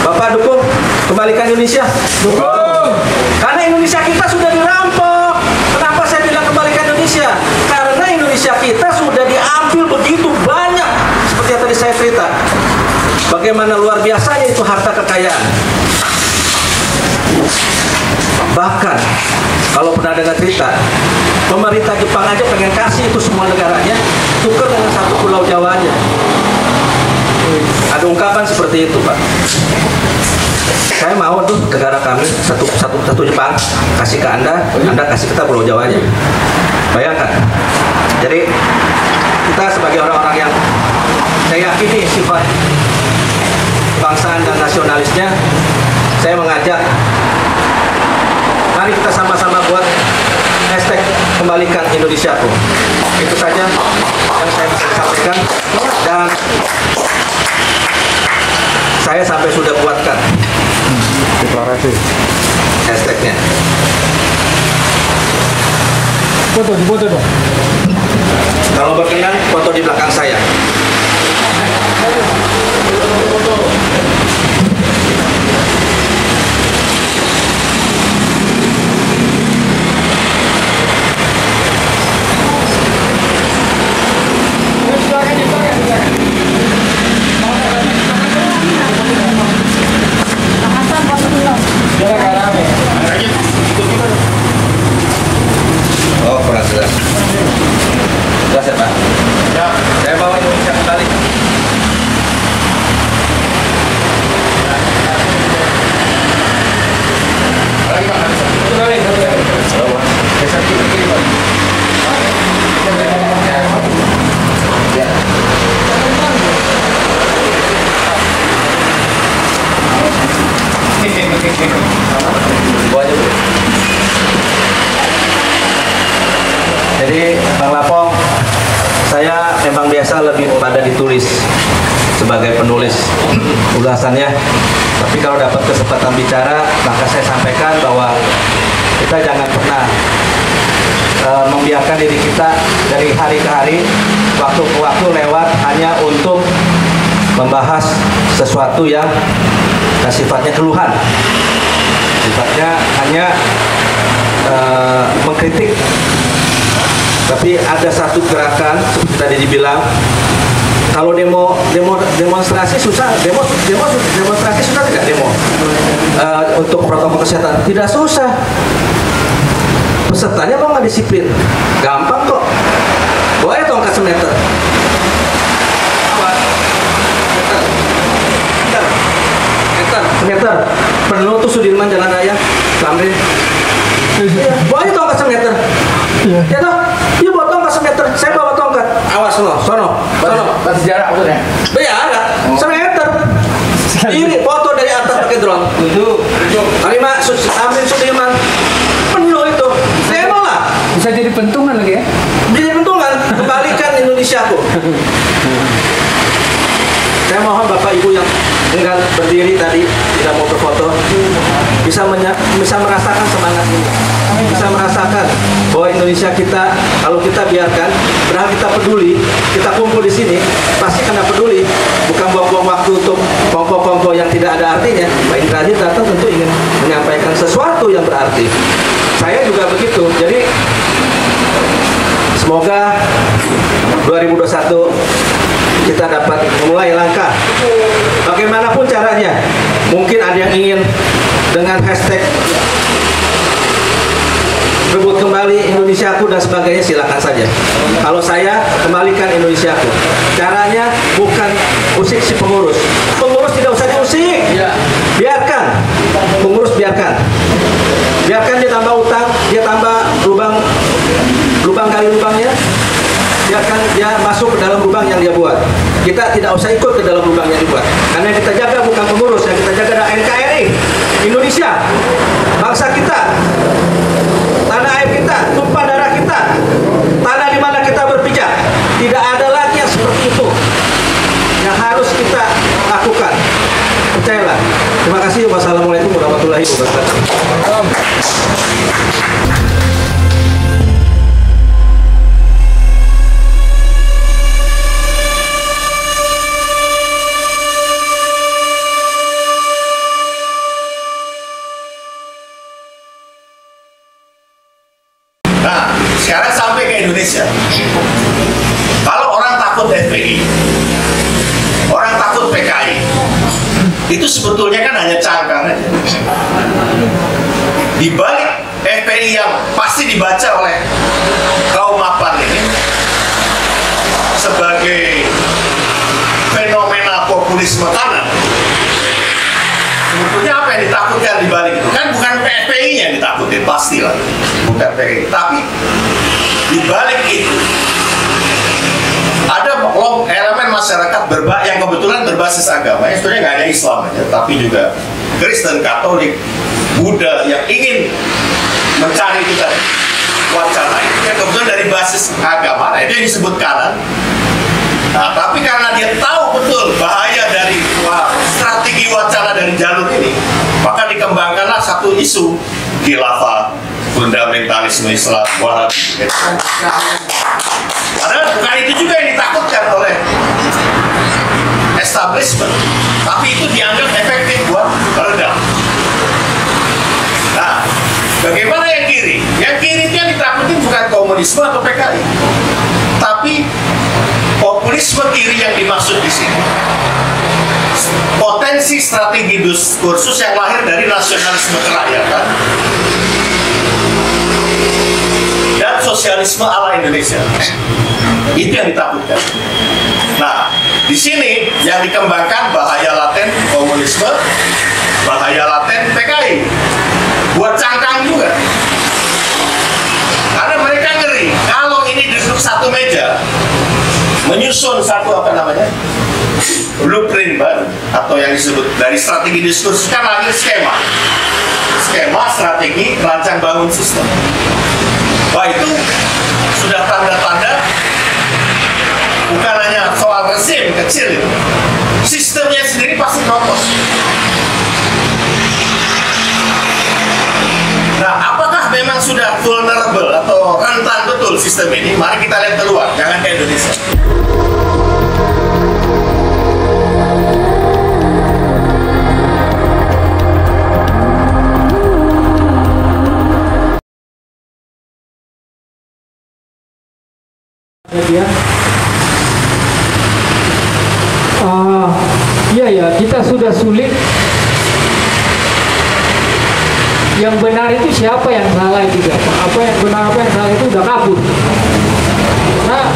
Bapak dukung kembalikan Indonesia? Dukung. Karena Indonesia kita sudah dirampok. Kenapa saya bilang kembalikan Indonesia? Karena Indonesia kita sudah diambil begitu banyak. Seperti yang tadi saya cerita. Bagaimana luar biasanya itu harta kekayaan. Bahkan kalau pernah dengar cerita, pemerintah Jepang aja pengen kasih itu semua negaranya, tukar dengan satu pulau Jawa aja. Ada ungkapan seperti itu, Pak. Saya mau tuh negara kami satu Jepang kasih ke Anda kasih kita pulau Jawa aja. Bayangkan. Jadi kita sebagai orang-orang yang saya yakini sifat kebangsaan dan nasionalisnya, saya mengajak, mari kita sama-sama buat hashtag kembalikan Indonesiaku. Itu saja yang saya bisa sampaikan, dan saya sampai sudah buatkan Deklarasi. hashtagnya. Foto dong. Kalau berkenan, foto di belakang saya. Oh, kurang jelas. Jelas ya, Pak? Ya. Saya bawa Indonesia kembali. Lagi, Pak. Satu kali. Bisa kiri, Pak. Ya. Bawa aja, Bu. Jadi Bang Lapong, saya memang biasa lebih pada ditulis sebagai penulis ulasannya. Tapi kalau dapat kesempatan bicara, maka saya sampaikan bahwa kita jangan pernah membiarkan diri kita dari hari ke hari, waktu ke waktu lewat hanya untuk membahas sesuatu yang sifatnya keluhan, sifatnya hanya mengkritik. Tapi ada satu gerakan seperti tadi dibilang, kalau demonstrasi susah, demonstrasi susah tidak demo untuk protokol kesehatan tidak susah. Pesertanya mau nggak disiplin, gampang kok. Bawa aja tongkat semeter. Semeter. Penuh tuh Sudirman Jalan Raya, Tamrin. Bawa aja tongkat semeter. Ya toh, dia bawa tongkat semeter, saya bawa tongkat. Awas loh, sono. Batas jarak maksudnya? Ya, semeter. Ini foto dari atas pakai drone. Terima, Tamrin Sudirman. Penuh itu. Demo lah. Bisa jadi pentungan lagi ya? Jadi pentungan, kembalikan Indonesiaku. Saya mohon Bapak Ibu yang enggan berdiri tadi tidak mau berfoto bisa merasakan semangat ini, bisa merasakan bahwa Indonesia kita, kalau kita biarkan, padahal kita peduli, kita kumpul di sini pasti kena peduli, bukan buang-buang waktu untuk kongko-kongko yang tidak ada artinya. Pak Indra datang tentu ingin menyampaikan sesuatu yang berarti. Saya juga begitu. Jadi semoga 2021 kita dapat memulai langkah bagaimanapun caranya. Mungkin ada yang ingin dengan hashtag rebut kembali Indonesiaku dan sebagainya, silakan saja. Kalau saya kembalikan Indonesiaku, caranya bukan usik si pengurus. Pengurus tidak usah diusik, biarkan pengurus, biarkan dia tambah utang, dia tambah lubang kali lubangnya, biarkan dia masuk ke dalam lubang yang dia buat. Kita tidak usah ikut ke dalam lubang yang dibuat, karena yang kita jaga bukan pengurus, yang kita jaga adalah NKRI Indonesia, bangsa kita, tanah air kita, tumpah darah kita, tanah di mana kita berpijak. Tidak ada lagi yang seperti itu yang harus kita lakukan. Percayalah. Terima kasih. Wassalamualaikum warahmatullahi wabarakatuh. Nah, sekarang sampai ke Indonesia. Kalau orang takut FPI, orang takut PKI, itu sebetulnya kan hanya cangkang aja. Di balik FPI yang pasti dibaca oleh kaum mapan ini sebagai fenomena populisme kanan, sebetulnya apa yang ditakutkan di balik itu? Kan bukan FPI yang ditakutin, pastilah bukan FPI, tapi di balik itu ada elemen masyarakat yang kebetulan berbasis agama, yang sebenarnya nggak hanya Islam aja, tapi juga Kristen, Katolik, Buddha yang ingin mencari kita wacana itu yang kebetulan dari basis agama, itu yang disebut kanan. Nah, tapi karena dia tahu betul bahaya dari strategi wacana dari jalur ini, maka dikembangkanlah satu isu khilafah, fundamentalisme Islam, Wahabi. Padahal bukan itu juga yang ditakutkan oleh establishment, tapi itu dianggap efektif buat meredam. Nah, bagaimana yang kiri? Yang kiri itu yang ditakutin bukan komunisme atau PKI, tapi populisme kiri yang dimaksud di sini. Potensi strategi diskursus yang lahir dari nasionalisme kerakyatan dan sosialisme ala Indonesia. Itu yang ditakutkan. Nah, di sini yang dikembangkan bahaya laten komunisme, bahaya laten PKI. Buat cangkang juga. Karena mereka ngeri kalau ini duduk satu meja menyusun satu blueprint baru atau yang disebut dari strategi diskursus kan lahir skema strategi rancang bangun sistem. Wah, itu sudah tanda-tanda bukan hanya soal rezim kecil itu, sistemnya sendiri pasti kropos. Nah, apakah memang sudah vulnerable atau rentan betul sistem ini? Mari kita lihat keluar, jangan ke Indonesia. Iya ya, kita sudah sulit. Yang benar itu siapa, yang salah itu apa yang benar, apa yang salah itu udah kabur. Nah,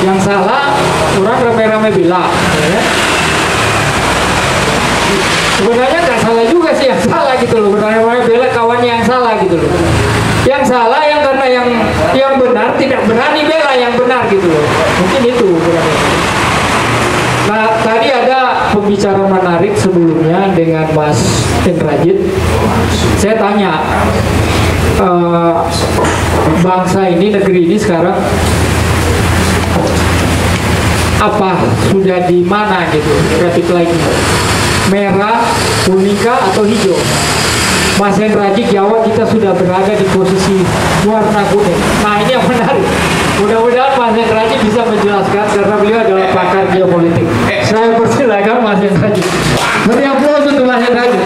yang salah orang rame-rame bilang, ya. Sebenarnya nggak salah juga sih yang salah gitu loh. Rame-rame bela kawannya yang salah gitu loh. Yang salah yang karena yang benar tidak berani bela yang benar gitu loh. Mungkin itu berarti. Nah, tadi ada pembicara menarik sebelumnya dengan Mas Indrajit. Saya tanya, bangsa ini, negeri ini sekarang apa sudah di mana gitu, rapid lagi, merah, kuning atau hijau? Mas Indrajit jawab kita sudah berada di posisi warna kuning. Nah, ini yang menarik. Mudah-mudahan Mas Indrajit bisa menjelaskan karena beliau adalah pakar geopolitik. Saya persilakan Mas Indrajit. Beri aplaus untuk Mas Indrajit.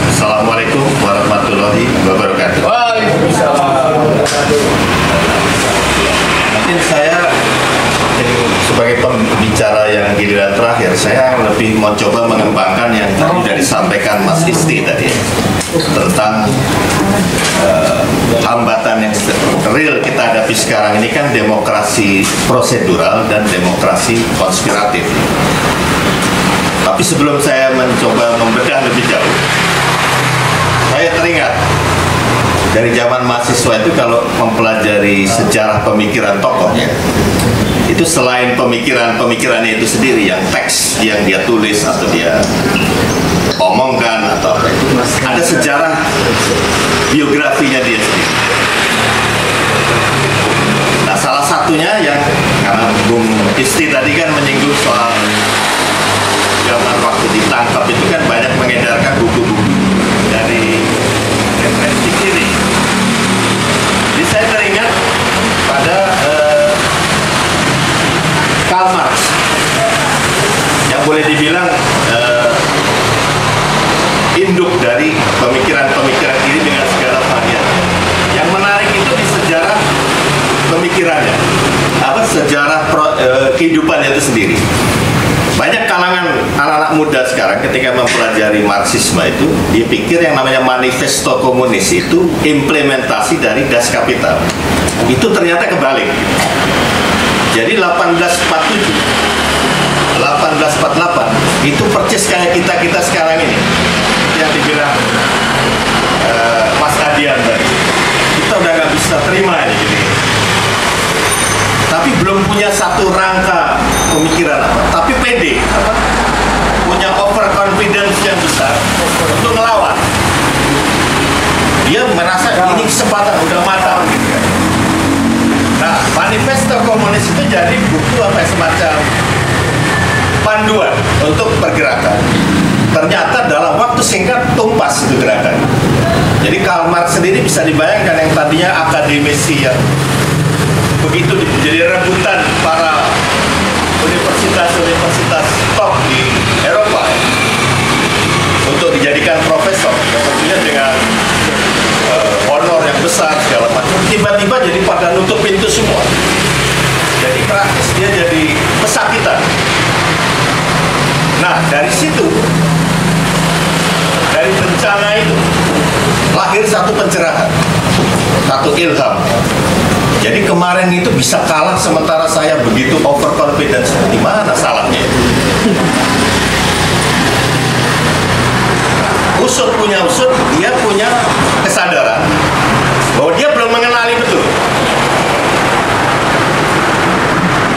Assalamualaikum warahmatullahi wabarakatuh. Mungkin saya sebagai pembicara yang giliran terakhir, saya lebih mau coba mengembangkan yang tadi sudah disampaikan Mas Isti tadi tentang hambatan yang real kita hadapi sekarang ini kan demokrasi prosedural dan demokrasi konspiratif. Tapi sebelum saya mencoba membedah lebih jauh, saya teringat dari zaman mahasiswa itu kalau mempelajari sejarah pemikiran tokohnya, itu selain pemikirannya itu sendiri, yang teks yang dia tulis atau dia omongkan atau apa itu, ada sejarah biografinya dia sendiri. Nah, salah satunya yang karena Bung Isti tadi kan menyinggung soal zaman waktu ditangkap itu kan banyak mengedarkan buku-buku dari referensi kiri. Jadi saya teringat pada Karl Marx yang boleh dibilang induk dari pemikiran-pemikiran kiri dengan segala variannya. Yang menarik itu di sejarah pemikirannya, sejarah kehidupannya itu sendiri. Banyak kalangan anak-anak muda sekarang ketika mempelajari Marxisme itu, dia pikir yang namanya manifesto komunis itu implementasi dari Das Kapital. Itu ternyata kebalik. Jadi 1847, 1848 itu persis kayak kita sekarang ini yang dibilang Mas Adian tadi. Kita udah nggak bisa terima ini. satu rangka pemikiran apa, tapi pede, punya overconfidence yang besar untuk melawan. Dia merasa ini kesempatan udah matang gitu kan. Nah, manifesto komunis itu jadi buku apa semacam panduan untuk pergerakan. Ternyata dalam waktu singkat tumpas itu gerakan. Jadi Karl Marx sendiri bisa dibayangkan yang tadinya akademisi yang begitu jadi rebutan para universitas top di Eropa untuk dijadikan profesor, yang tentunya dengan honor yang besar segala macam. Tiba-tiba jadi pada nutup pintu semua. Jadi praktis dia jadi pesakitan. Nah, dari situ, dari bencana itu lahir satu pencerahan, satu ilham. Jadi kemarin itu bisa kalah sementara saya begitu overconfidence. Di mana salahnya? Usut punya usut, dia punya kesadaran bahwa dia belum mengenali betul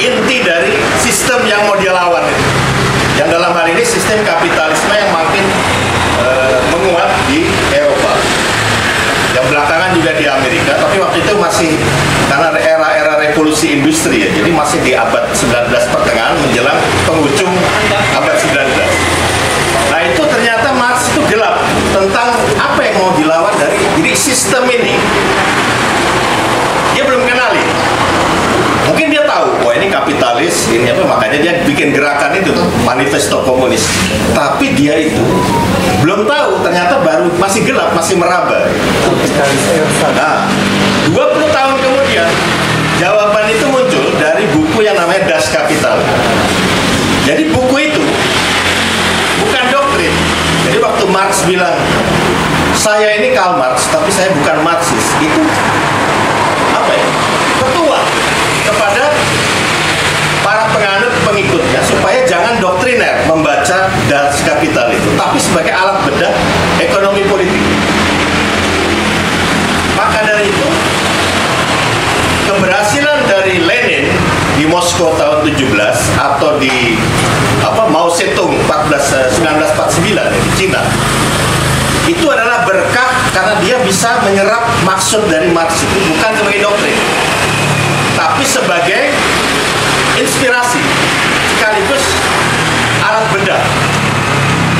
inti dari sistem yang mau dia lawan itu. Yang dalam hal ini sistem kapitalisme yang makin menguat di Eropa. Yang belakangan juga di Amerika, tapi waktu itu masih karena era-era revolusi industri ya, jadi masih di abad 19 pertengahan menjelang penghujung abad 19. Nah itu ternyata Marx itu gelap tentang apa yang mau dilawan dari jadi sistem ini. Dia belum kenali. Mungkin dia tahu, wah ini kapitalis, ini apa, makanya dia bikin gerakan itu, manifesto komunis. Tapi dia itu belum tahu, ternyata baru masih gelap, masih meraba. Nah, 20 tahun kemudian, jawaban itu muncul dari buku yang namanya Das Kapital. Jadi buku itu bukan doktrin. Jadi waktu Marx bilang, saya ini Karl Marx, tapi saya bukan Marxis, itu apa ya? Petua kepada para penganut pengikutnya supaya jangan doktriner membaca Das Kapital itu, tapi sebagai alat bedah ekonomi politik. Maka dari itu keberhasilan dari Lenin di Moskow tahun 17 atau di Mao Zedong 1949 di Cina itu adalah berkah karena dia bisa menyerap maksud dari Marx itu bukan sebagai doktrin, tapi sebagai inspirasi sekaligus alat bedah.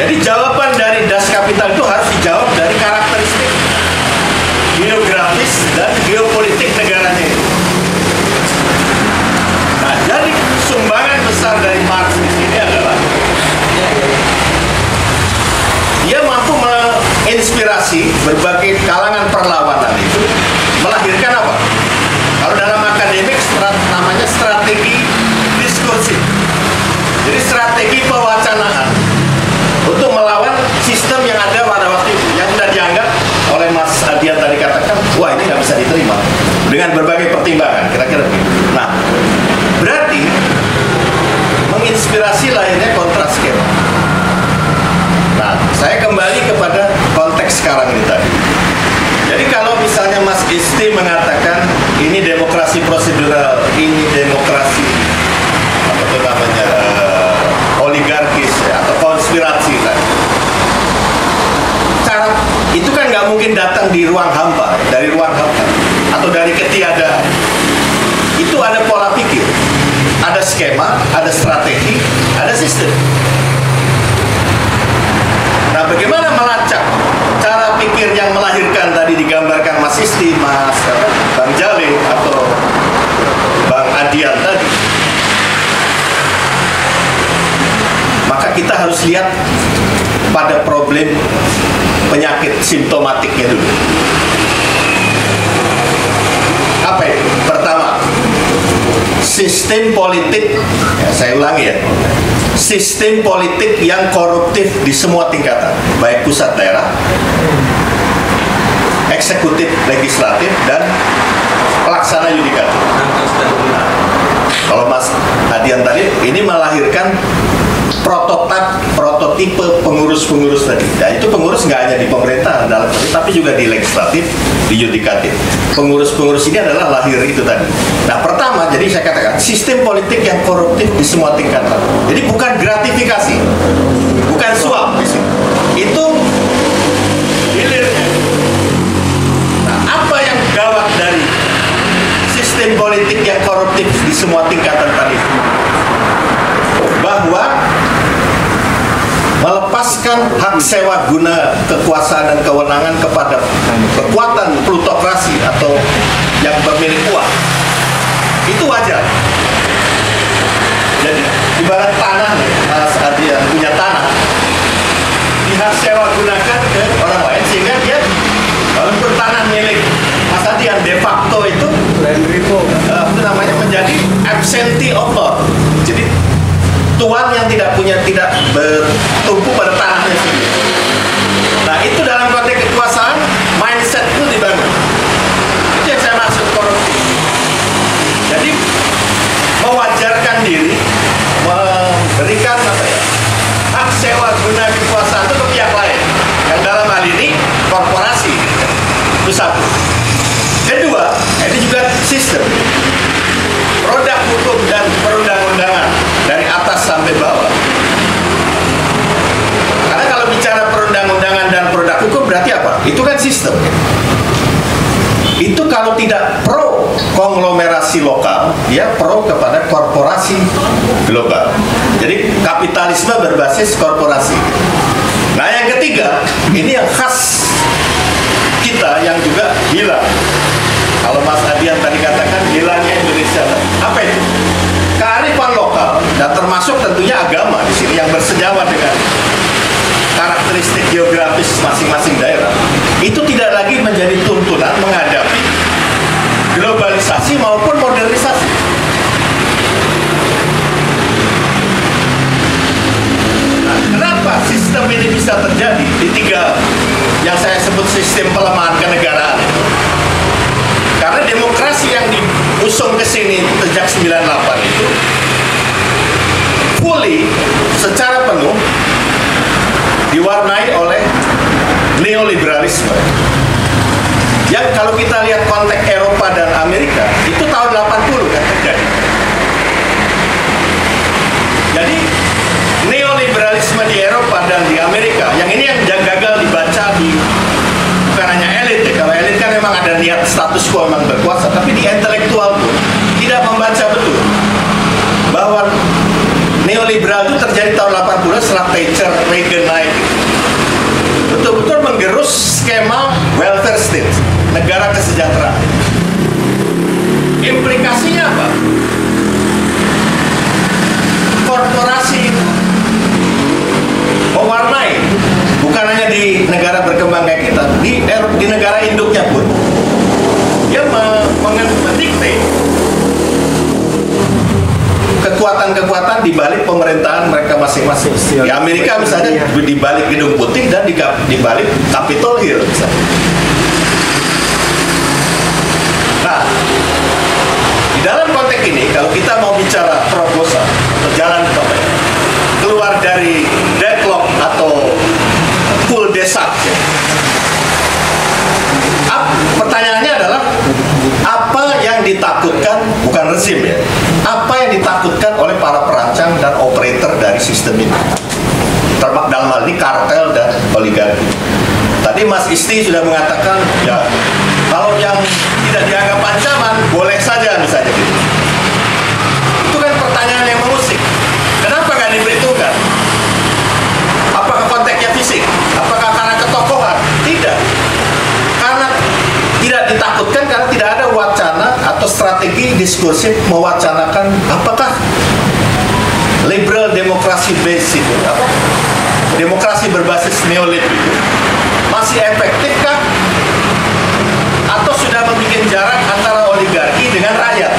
Jadi jawaban dari Das Kapital itu harus dijawab dari karakteristik geografis dan geopolitik negaranya itu. Nah, jadi sumbangan besar dari Marx di sini adalah dia mampu menginspirasi berbagai kalangan perlawanan itu melahirkan apa? Kalau dalam akademik namanya strategi diskursif. Jadi strategi pewacanaan untuk melawan sistem yang ada pada waktu itu, yang sudah dianggap oleh Mas Adian tadi katakan, wah ini nggak bisa diterima dengan berbagai pertimbangan, kira-kira begitu. Nah, berarti menginspirasi lahirnya kontraskema. Nah, saya kembali kepada konteks sekarang ini tadi. Jadi kalau misalnya Mas Isti mengatakan ini demokrasi prosedural, ini demokrasi apa itu namanya oligarkis ya, atau konspirasi kan. Cara itu kan nggak mungkin datang di ruang hampa, dari ruang hampa atau dari ketiadaan. Itu ada pola pikir, ada skema, ada strategi, ada sistem. Nah, bagaimana melacak cara pikir yang melahirkan tadi digambarkan Mas Isti, Bang Jalil atau Bang Adian tadi? Maka kita harus lihat pada problem penyakit simptomatiknya dulu. Apa itu? Pertama, sistem politik, ya, saya ulangi ya, sistem politik yang koruptif di semua tingkatan, baik pusat daerah, eksekutif, legislatif, dan pelaksana yudikatif. Kalau Mas Adian tadi, ini melahirkan prototipe pengurus-pengurus tadi. Nah, itu pengurus nggak hanya di pemerintah dalam tapi juga di legislatif, di yudikatif. Pengurus-pengurus ini adalah lahir itu tadi. Nah, pertama, jadi saya katakan sistem politik yang koruptif di semua tingkatan. Jadi bukan gratifikasi, bukan suap di sini. Itu hilirnya. Nah, apa yang gawat dari sistem politik yang koruptif di semua tingkatan tadi? Bahwa melepaskan hak sewa guna kekuasaan dan kewenangan kepada kekuatan plutokrasi atau yang bermilik uang itu wajar. Jadi ibarat tanah, Mas Adian punya tanah, dihak sewa gunakan ke orang lain sehingga dia walaupun tanah milik Mas Adian de facto itu itu namanya menjadi absentee owner. Jadi tuan yang tidak bertumpu pada tanahnya sendiri. Nah, itu dalam konteks kekuasaan mindset itu dibangun. Itu yang saya maksud korupsi. Jadi mewajarkan diri, memberikan hak sewa guna kekuasaan itu ke pihak lain. Yang dalam hal ini korporasi. Itu satu. Kedua, ini juga sistem. Produk hukum dan perundang-undangan dari atas sampai bawah. Karena kalau bicara perundang-undangan dan produk hukum berarti apa? Itu kan sistem. Itu kalau tidak pro konglomerasi lokal, dia pro kepada korporasi global. Jadi kapitalisme berbasis korporasi. Nah, yang ketiga, ini yang khas kita yang juga hilang. Kalau Mas Adian tadi katakan hilangnya Indonesia, apa itu? Kearifan lokal dan termasuk tentunya agama di sini yang bersenyawa dengan karakteristik geografis masing-masing daerah itu tidak lagi menjadi tuntunan menghadapi globalisasi maupun modernisasi. Nah, kenapa sistem ini bisa terjadi di tiga yang saya sebut sistem pelemahan kenegaraan itu? Karena demokrasi yang diusung ke sini sejak 98 itu fully, secara penuh diwarnai oleh neoliberalisme. Yang kalau kita lihat konteks Eropa dan Amerika, itu tahun 80 kan terjadi. Jadi neoliberalisme di Eropa dan di Amerika, yang ini yang gagal dibaca di bukan hanya elit ya. Kalau elit kan memang ada niat status quo memang berkuasa, tapi di intelektual pun tidak membaca betul bahwa neoliberal itu terjadi tahun 80 setelah Thatcher, Reagan naik. Betul-betul menggerus skema welfare state, negara kesejahteraan. Implikasinya apa? Korporasi mewarnai, bukan hanya di negara berkembang kayak kita, di negara induknya pun dia mendikte kekuatan-kekuatan di balik pemerintahan mereka masing-masing. Di Amerika misalnya di balik Gedung Putih dan di balik Capitol Hill misalnya. Nah, di dalam konteks ini kalau kita mau bicara terobosan berjalan keluar dari deadlock atau full desak ya. Pertanyaannya adalah apa yang ditakutkan, bukan rezim ya, apa yang ditakutkan oleh para perancang dan operator dari sistem ini, dalam hal ini kartel dan oligarki. Tadi Mas Isti sudah mengatakan ya kalau yang tidak dianggap ancaman boleh saja misalnya gitu. Itu kan pertanyaan yang mengusik. Kenapa nggak diperhitungkan? Apakah konteksnya fisik? Apakah karena ketokohan? Tidak. Karena tidak ditakutkan karena tidak ada wacana atau strategi diskursif mewacanakan apakah liberal demokrasi base itu, apa? Demokrasi berbasis neolib itu masih efektifkah atau sudah membuat jarak antara oligarki dengan rakyat?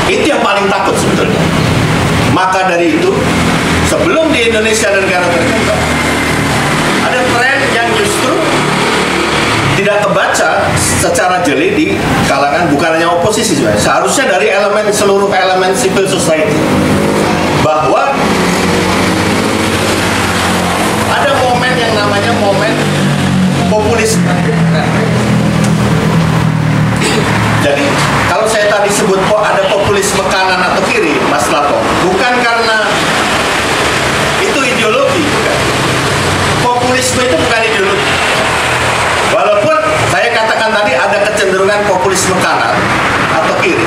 Itu yang paling takut sebetulnya. Maka dari itu, sebelum di Indonesia dan negara berkembang, ada tren yang justru tidak kebaca secara jeli di kalangan bukan hanya oposisi sebenarnya. Seharusnya dari seluruh elemen civil society bahwa momen populisme. Jadi kalau saya tadi sebut kok ada populisme kanan atau kiri, Mas Lato, bukan karena itu ideologi, bukan. Populisme itu bukan ideologi. Walaupun saya katakan tadi ada kecenderungan populisme kanan atau kiri,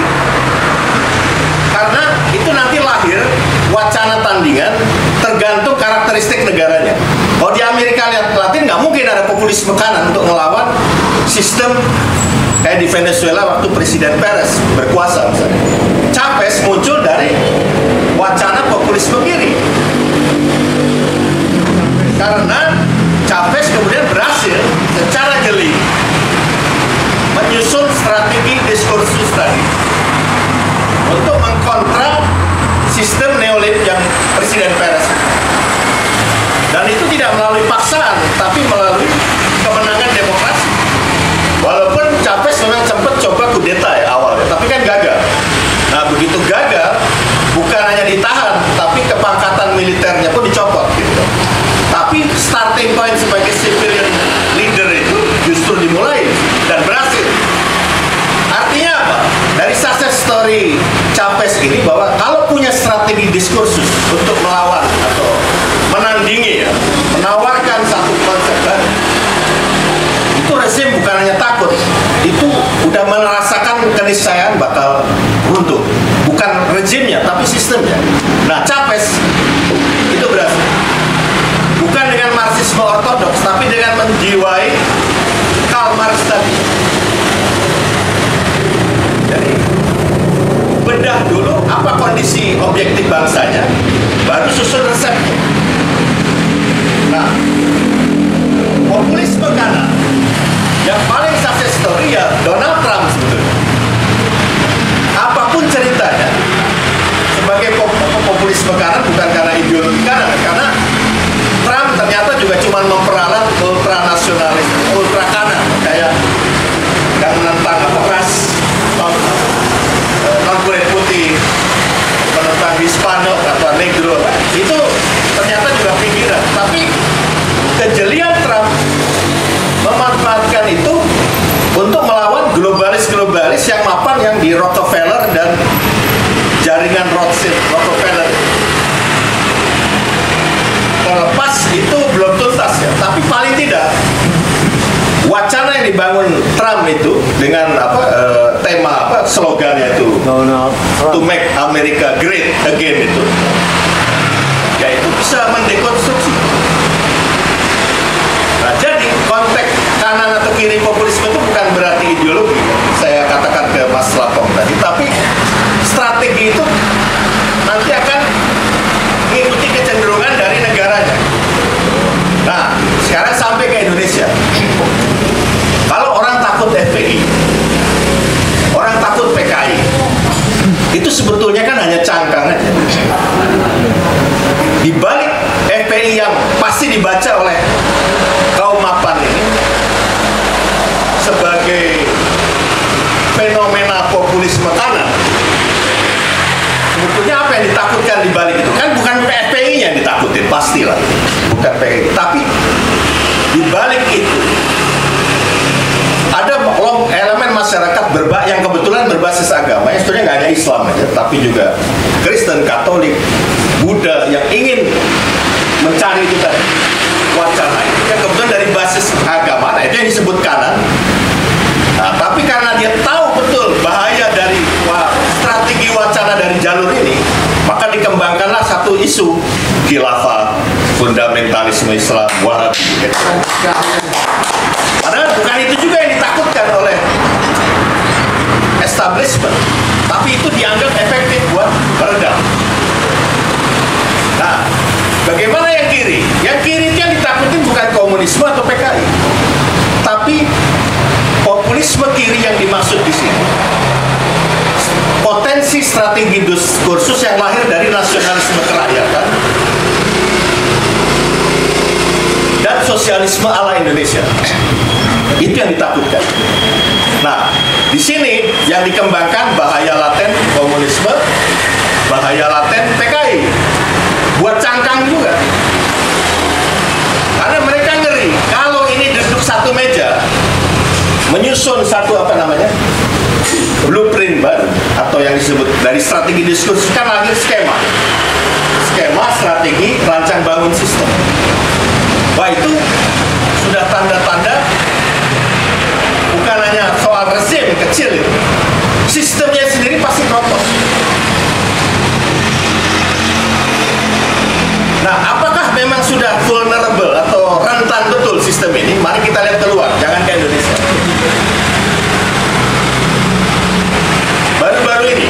karena itu nanti lahir wacana tandingan tergantung karakteristik negaranya. Kalau di Amerika Latin nggak mungkin ada populisme kanan untuk melawan sistem kayak di Venezuela waktu Presiden Perez berkuasa misalnya. Chavez muncul dari wacana populisme kiri. Karena Chavez kemudian berhasil secara jeli menyusun strategi diskursus tadi untuk mengkontra sistem neoliberal yang Presiden Perez. Dan itu tidak melalui paksaan, tapi melalui kemenangan demokrasi. Walaupun Chavez memang sempat coba kudeta ya awalnya, tapi kan gagal. Nah begitu gagal, bukan hanya ditahan, tapi kepangkatan militernya pun dicopot gitu. Tapi starting point sebagai civilian leader itu justru dimulai dan berhasil. Artinya apa? Dari success story Chavez ini bahwa kalau punya strategi diskursus untuk melawan atau menandingi ya, menawarkan satu konsep baru, itu rezim bukan hanya takut, itu udah merasakan keniscayaan bakal runtuh. Bukan rezimnya, tapi sistemnya. Nah, Chavez itu berhasil. Bukan dengan Marxisme ortodoks, tapi dengan menjiwai Karl Marx tadi. Jadi, bedah dulu apa kondisi objektif bangsanya, baru susun resepnya. Nah, populisme kanan yang paling sukses story ya Donald Trump sebetulnya. Apapun ceritanya, sebagai populisme kanan bukan karena ideologi kanan, karena Trump ternyata juga cuma memperalat ultranasionalis, ultra kanan, kayak yang menentang ras, non kulit putih, menentang Hispano atau Negro, itu ternyata juga pinggiran. Tapi kejelian Trump memanfaatkan itu untuk melawan globalis-globalis yang mapan yang di Rockefeller dan jaringan Rothschild Rockefeller. Terlepas itu belum tuntas ya, tapi paling tidak wacana yang dibangun Trump itu dengan tema slogannya itu to make America great again itu, yaitu bisa mendekonstruksi. Nah, jadi konteks kanan atau kiri populisme itu bukan berarti ideologi. Saya katakan ke Mas Lapong tadi, tapi strategi itu nanti akan mengikuti kecenderungan dari negaranya. Nah, sekarang sampai ke Indonesia. Kalau orang takut FPI, orang takut PKI, itu sebetulnya kan hanya cangkang aja. Di balik FPI yang pasti dibaca oleh kaum mapan ini sebagai fenomena populisme kanan, sebetulnya apa yang ditakutkan di balik itu? Kan bukan FPI yang ditakutin, pastilah, bukan PKI. Tapi di balik itu ada elemen masyarakat yang kebetulan berbasis agama, yang sebetulnya nggak hanya Islam aja, tapi juga Kristen, Katolik, Buddha yang ingin mencari itu tadi wacana itu yang kebetulan dari basis agama, nah itu yang disebut kanan. Nah, tapi karena dia tahu betul bahaya dari strategi wacana dari jalur ini, maka dikembangkanlah satu isu khilafah, fundamentalisme Islam, Wahabi. Padahal bukan itu juga yang ditakutkan oleh establishment, tapi itu dianggap efektif buat meredam. Nah, bagaimana yang kiri? Yang kiri itu yang ditakutin bukan komunisme atau PKI, tapi populisme kiri yang dimaksud di sini. Potensi strategi diskursus yang lahir dari nasionalisme kerakyatan dan sosialisme ala Indonesia. Itu yang ditakutkan. Nah, di sini yang dikembangkan bahaya laten komunisme, bahaya laten PKI. Buat cangkang juga. Karena mereka ngeri satu meja menyusun satu blueprint baru atau yang disebut dari strategi diskursus, kan lahir skema strategi rancang bangun sistem. Wah, itu sudah tanda-tanda bukan hanya soal rezim kecil itu, sistemnya sendiri pasti propos. Nah, apakah memang sudah vulnerable atau rentan betul sistem ini? Mari kita lihat keluar, jangan ke Indonesia. Baru-baru ini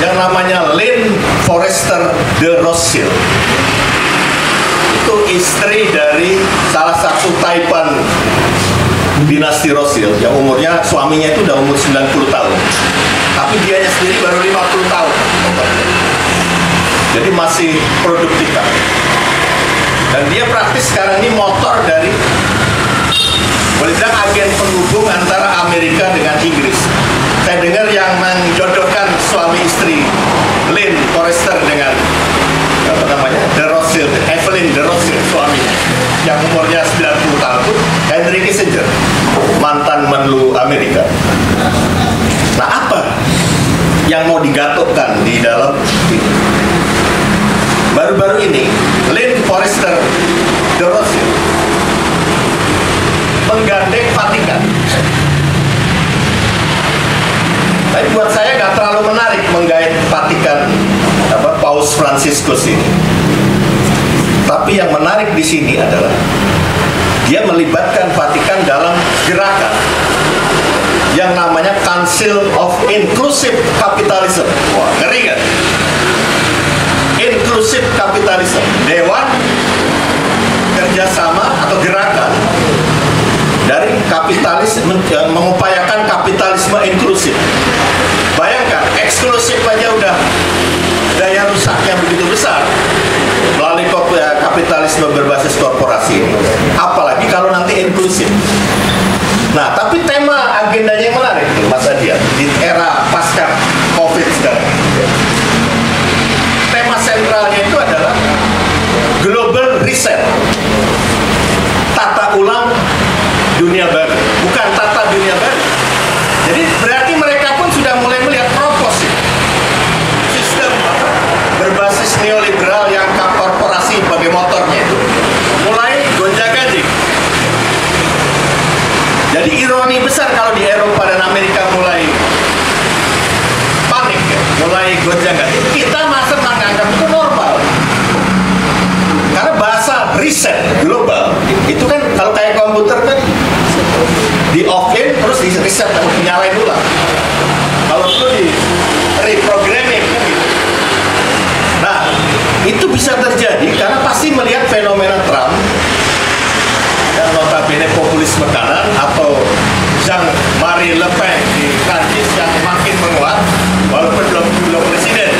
yang namanya Lynn Forrester de Rothschild, itu istri dari salah satu taipan dinasti Rothschild yang umurnya, suaminya itu udah umur 90 tahun, tapi dianya sendiri baru 50 tahun. Jadi masih produktif kan. Dan dia praktis sekarang ini motor dari, boleh bilang, agen penghubung antara Amerika dengan Inggris. Saya dengar yang menjodohkan suami istri Lynn Forrester dengan de Rothschild, Evelyn de Rothschild suaminya, yang umurnya 90 tahun itu Henry Kissinger, mantan menlu Amerika. Nah, apa yang mau digatukkan di dalam ini? Baru-baru ini Lynn Forrester de Rothschild menggandeng Vatikan. Tapi buat saya nggak terlalu menarik menggait Vatikan Paus Fransiskus ini. Tapi yang menarik di sini adalah dia melibatkan Vatikan dalam gerakan yang namanya Council of Inclusive Capitalism. Wah, ngeri kan? Inclusive Capitalism, Dewan Kerjasama atau Gerakan dari kapitalisme, mengupayakan kapitalisme inklusif. Bayangkan, eksklusif aja udah daya rusaknya begitu besar melalui kapitalisme berbasis korporasi, apalagi kalau nanti inklusif. Nah, tapi tema agendanya yang menarik Mas Adian di era pasca COVID sekarang. Tema sentralnya itu adalah global reset, tata ulang dunia baru, bukan tata dunia baru. Jadi berarti mereka pun sudah mulai melihat proposi sistem berbasis neoliberal yang korporasi sebagai motornya itu mulai gonjang-ganjing. Jadi ironi besar kalau di Eropa dan Amerika mulai panik, ya, mulai gonjang-ganjing. Kita masih menganggap itu normal. Karena bahasa reset global itu kan kalau kayak komputer kan di off-in terus di reset, nyalain ulang. Kalau perlu di reprogramming kan gitu. Nah, itu bisa terjadi karena pasti melihat fenomena Trump dan notabene populisme kanan atau Jean-Marie Le Pen di Prancis yang makin menguat walaupun belum presiden,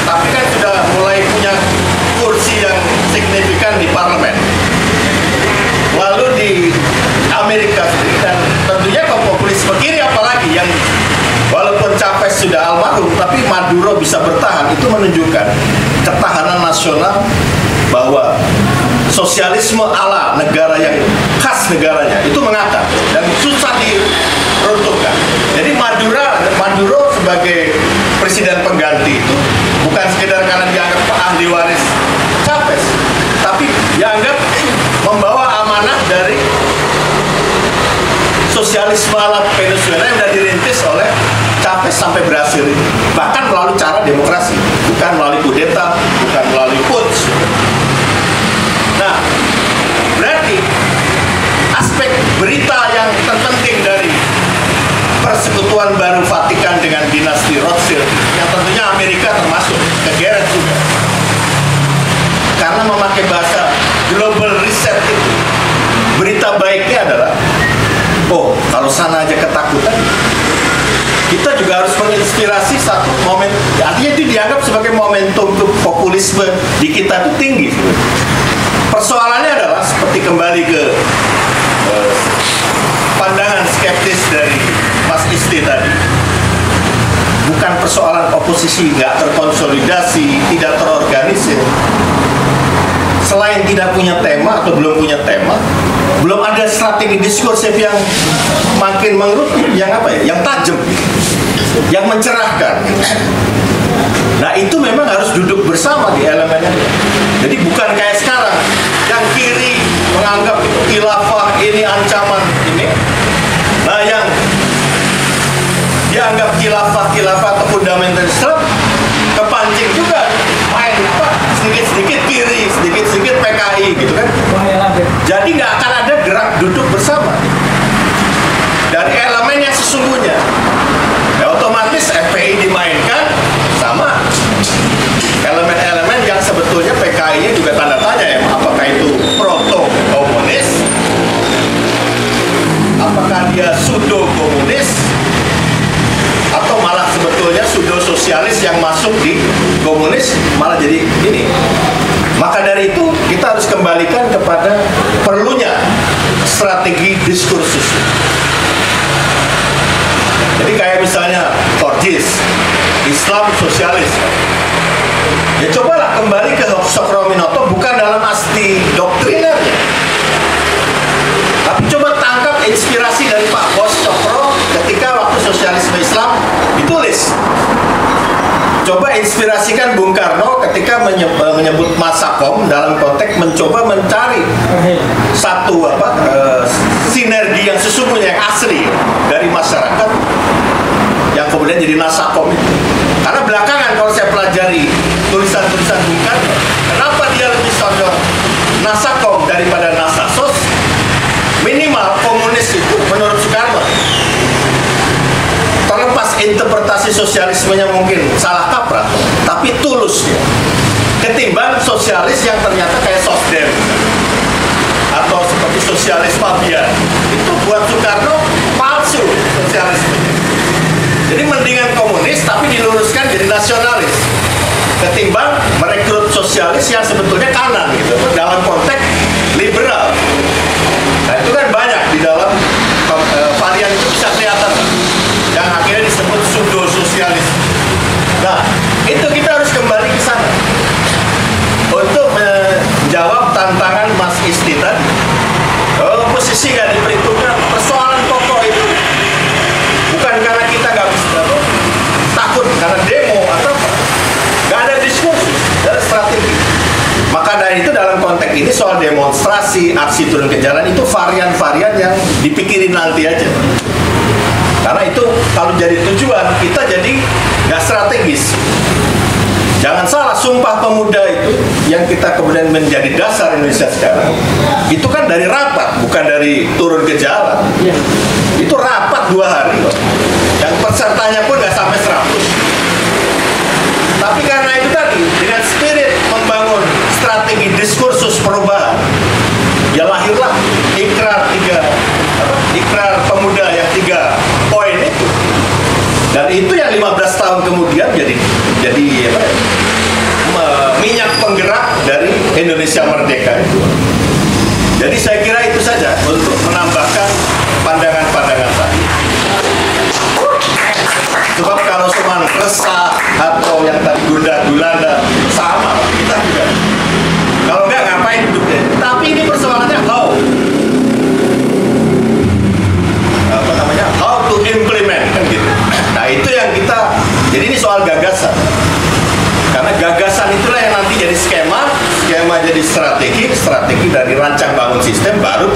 tapi kan sudah mulai punya kursi yang signifikan di parlemen. Lalu di Amerika sendiri dan tentunya ke populisme kiri apalagi yang walaupun Chavez sudah almarhum tapi Maduro bisa bertahan, itu menunjukkan ketahanan nasional bahwa sosialisme ala negara yang khas negaranya itu mengakar dan susah diruntuhkan. Jadi Maduro sebagai presiden pengganti itu bukan sekedar karena dianggap ahli waris Chavez, tapi dianggap membawa amanah dari sosialisme ala Venezuela yang sudah dirintis oleh Chavez sampai berhasil ini. Bahkan melalui cara demokrasi, bukan melalui kudeta, bukan melalui putsch. Nah, berarti aspek berita yang terpenting dari persekutuan baru Vatikan dengan dinasti Rothschild, yang tentunya Amerika termasuk, kegeret juga. Karena memakai bahasa global reset itu, berita baiknya adalah, oh, kalau sana aja ketakutan, kita juga harus menginspirasi satu momen. Artinya itu dianggap sebagai momentum untuk populisme di kita itu tinggi. Persoalannya adalah seperti kembali ke pandangan skeptis dari Mas Isti tadi. Bukan persoalan oposisi nggak terkonsolidasi, tidak terorganisir. selain tidak punya tema atau belum punya tema, belum ada strategi diskursif yang makin mengerucut, yang apa ya, yang tajam, yang mencerahkan. Nah itu memang harus duduk bersama di elemennya. Jadi bukan kayak sekarang, yang kiri menganggap itu khilafah, ini ancaman ini. Nah yang dianggap khilafah atau fundamental Islam kepancing juga main apa sedikit-sedikit kiri, sedikit-sedikit PKI gitu kan. Jadi nggak akan ada gerak duduk bersama dari elemen yang sesungguhnya. Ya, otomatis FPI dimainkan sama elemen-elemen yang sebetulnya PKI-nya juga tanda tanya ya, apakah itu proto-komunis, apakah dia pseudo-komunis, atau malah sebetulnya pseudo-sosialis yang masuk di komunis malah jadi ini. Maka dari itu kita harus kembalikan kepada perlunya strategi diskursus. Jadi kayak misalnya Forjis, Islam sosialis. Ya cobalah kembali ke Soekarno-Minoto bukan dalam arti doktrinernya, tapi coba tangkap inspirasi dari Pak Bos Cokro ketika waktu sosialisme Islam ditulis. Coba inspirasikan Bung Karno ketika menyebut Masakom dalam konteks mencoba mencari satu sinergi yang sesungguhnya, yang asli dari masyarakat yang kemudian jadi Nasakom itu. Karena belakangan kalau saya pelajari tulisan-tulisan Bung Karno, kenapa dia lebih condong Nasakom daripada Nasasos? Minimal komunis itu menurut Soekarno, terlepas interpretasi sosialismenya mungkin salah kaprah, tapi tulus dia, ketimbang sosialis yang ternyata kayak Sosdem atau seperti sosialis mafia. Itu buat Soekarno palsu sosialismenya. Jadi mendingan komunis tapi diluruskan jadi nasionalis, ketimbang merekrut sosialis yang sebetulnya kanan gitu, dalam konteks liberal. Nah itu kan banyak di dalam varian itu bisa kelihatan, yang akhirnya disebut pseudo-sosialis. Nah itu kita harus kembali ke sana untuk menjawab tantangan Mas Isti tadi. Kalau oposisi nggak diperhitungkan, persoalan pokok itu bukan karena kita nggak bisa takut karena demo atau apa, nggak ada diskursus, nggak ada strategi. Maka dari itu dalam konteks ini soal demonstrasi, aksi turun ke jalan itu varian-varian yang dipikirin nanti aja. Karena itu kalau jadi tujuan kita jadi nggak strategis. Jangan salah, Sumpah Pemuda itu yang kita kemudian menjadi dasar Indonesia sekarang, itu kan dari rapat, bukan dari turun ke jalan. Itu rapat 2 hari loh. Yang pesertanya pun nggak sampai 100. Tapi karena itu tadi, dengan spirit membangun strategi diskursus perubahan, ya lahirlah ikrar pemuda yang 3 poin itu. Dan itu yang 15 tahun kemudian jadi minyak penggerak dari Indonesia Merdeka itu. Jadi saya kira itu saja untuk menambahkan pandangan-pandangan tadi. Sebab kalau cuma resah atau yang tadi gundah-gulana sama kita juga. Kalau enggak ngapain duduk deh. Tapi ini persoalannya how to implement kan gitu. Nah itu yang kita, jadi ini soal gagasan. Karena gagasan itulah yang nanti jadi skema jadi strategi dari rancang bangun sistem, baru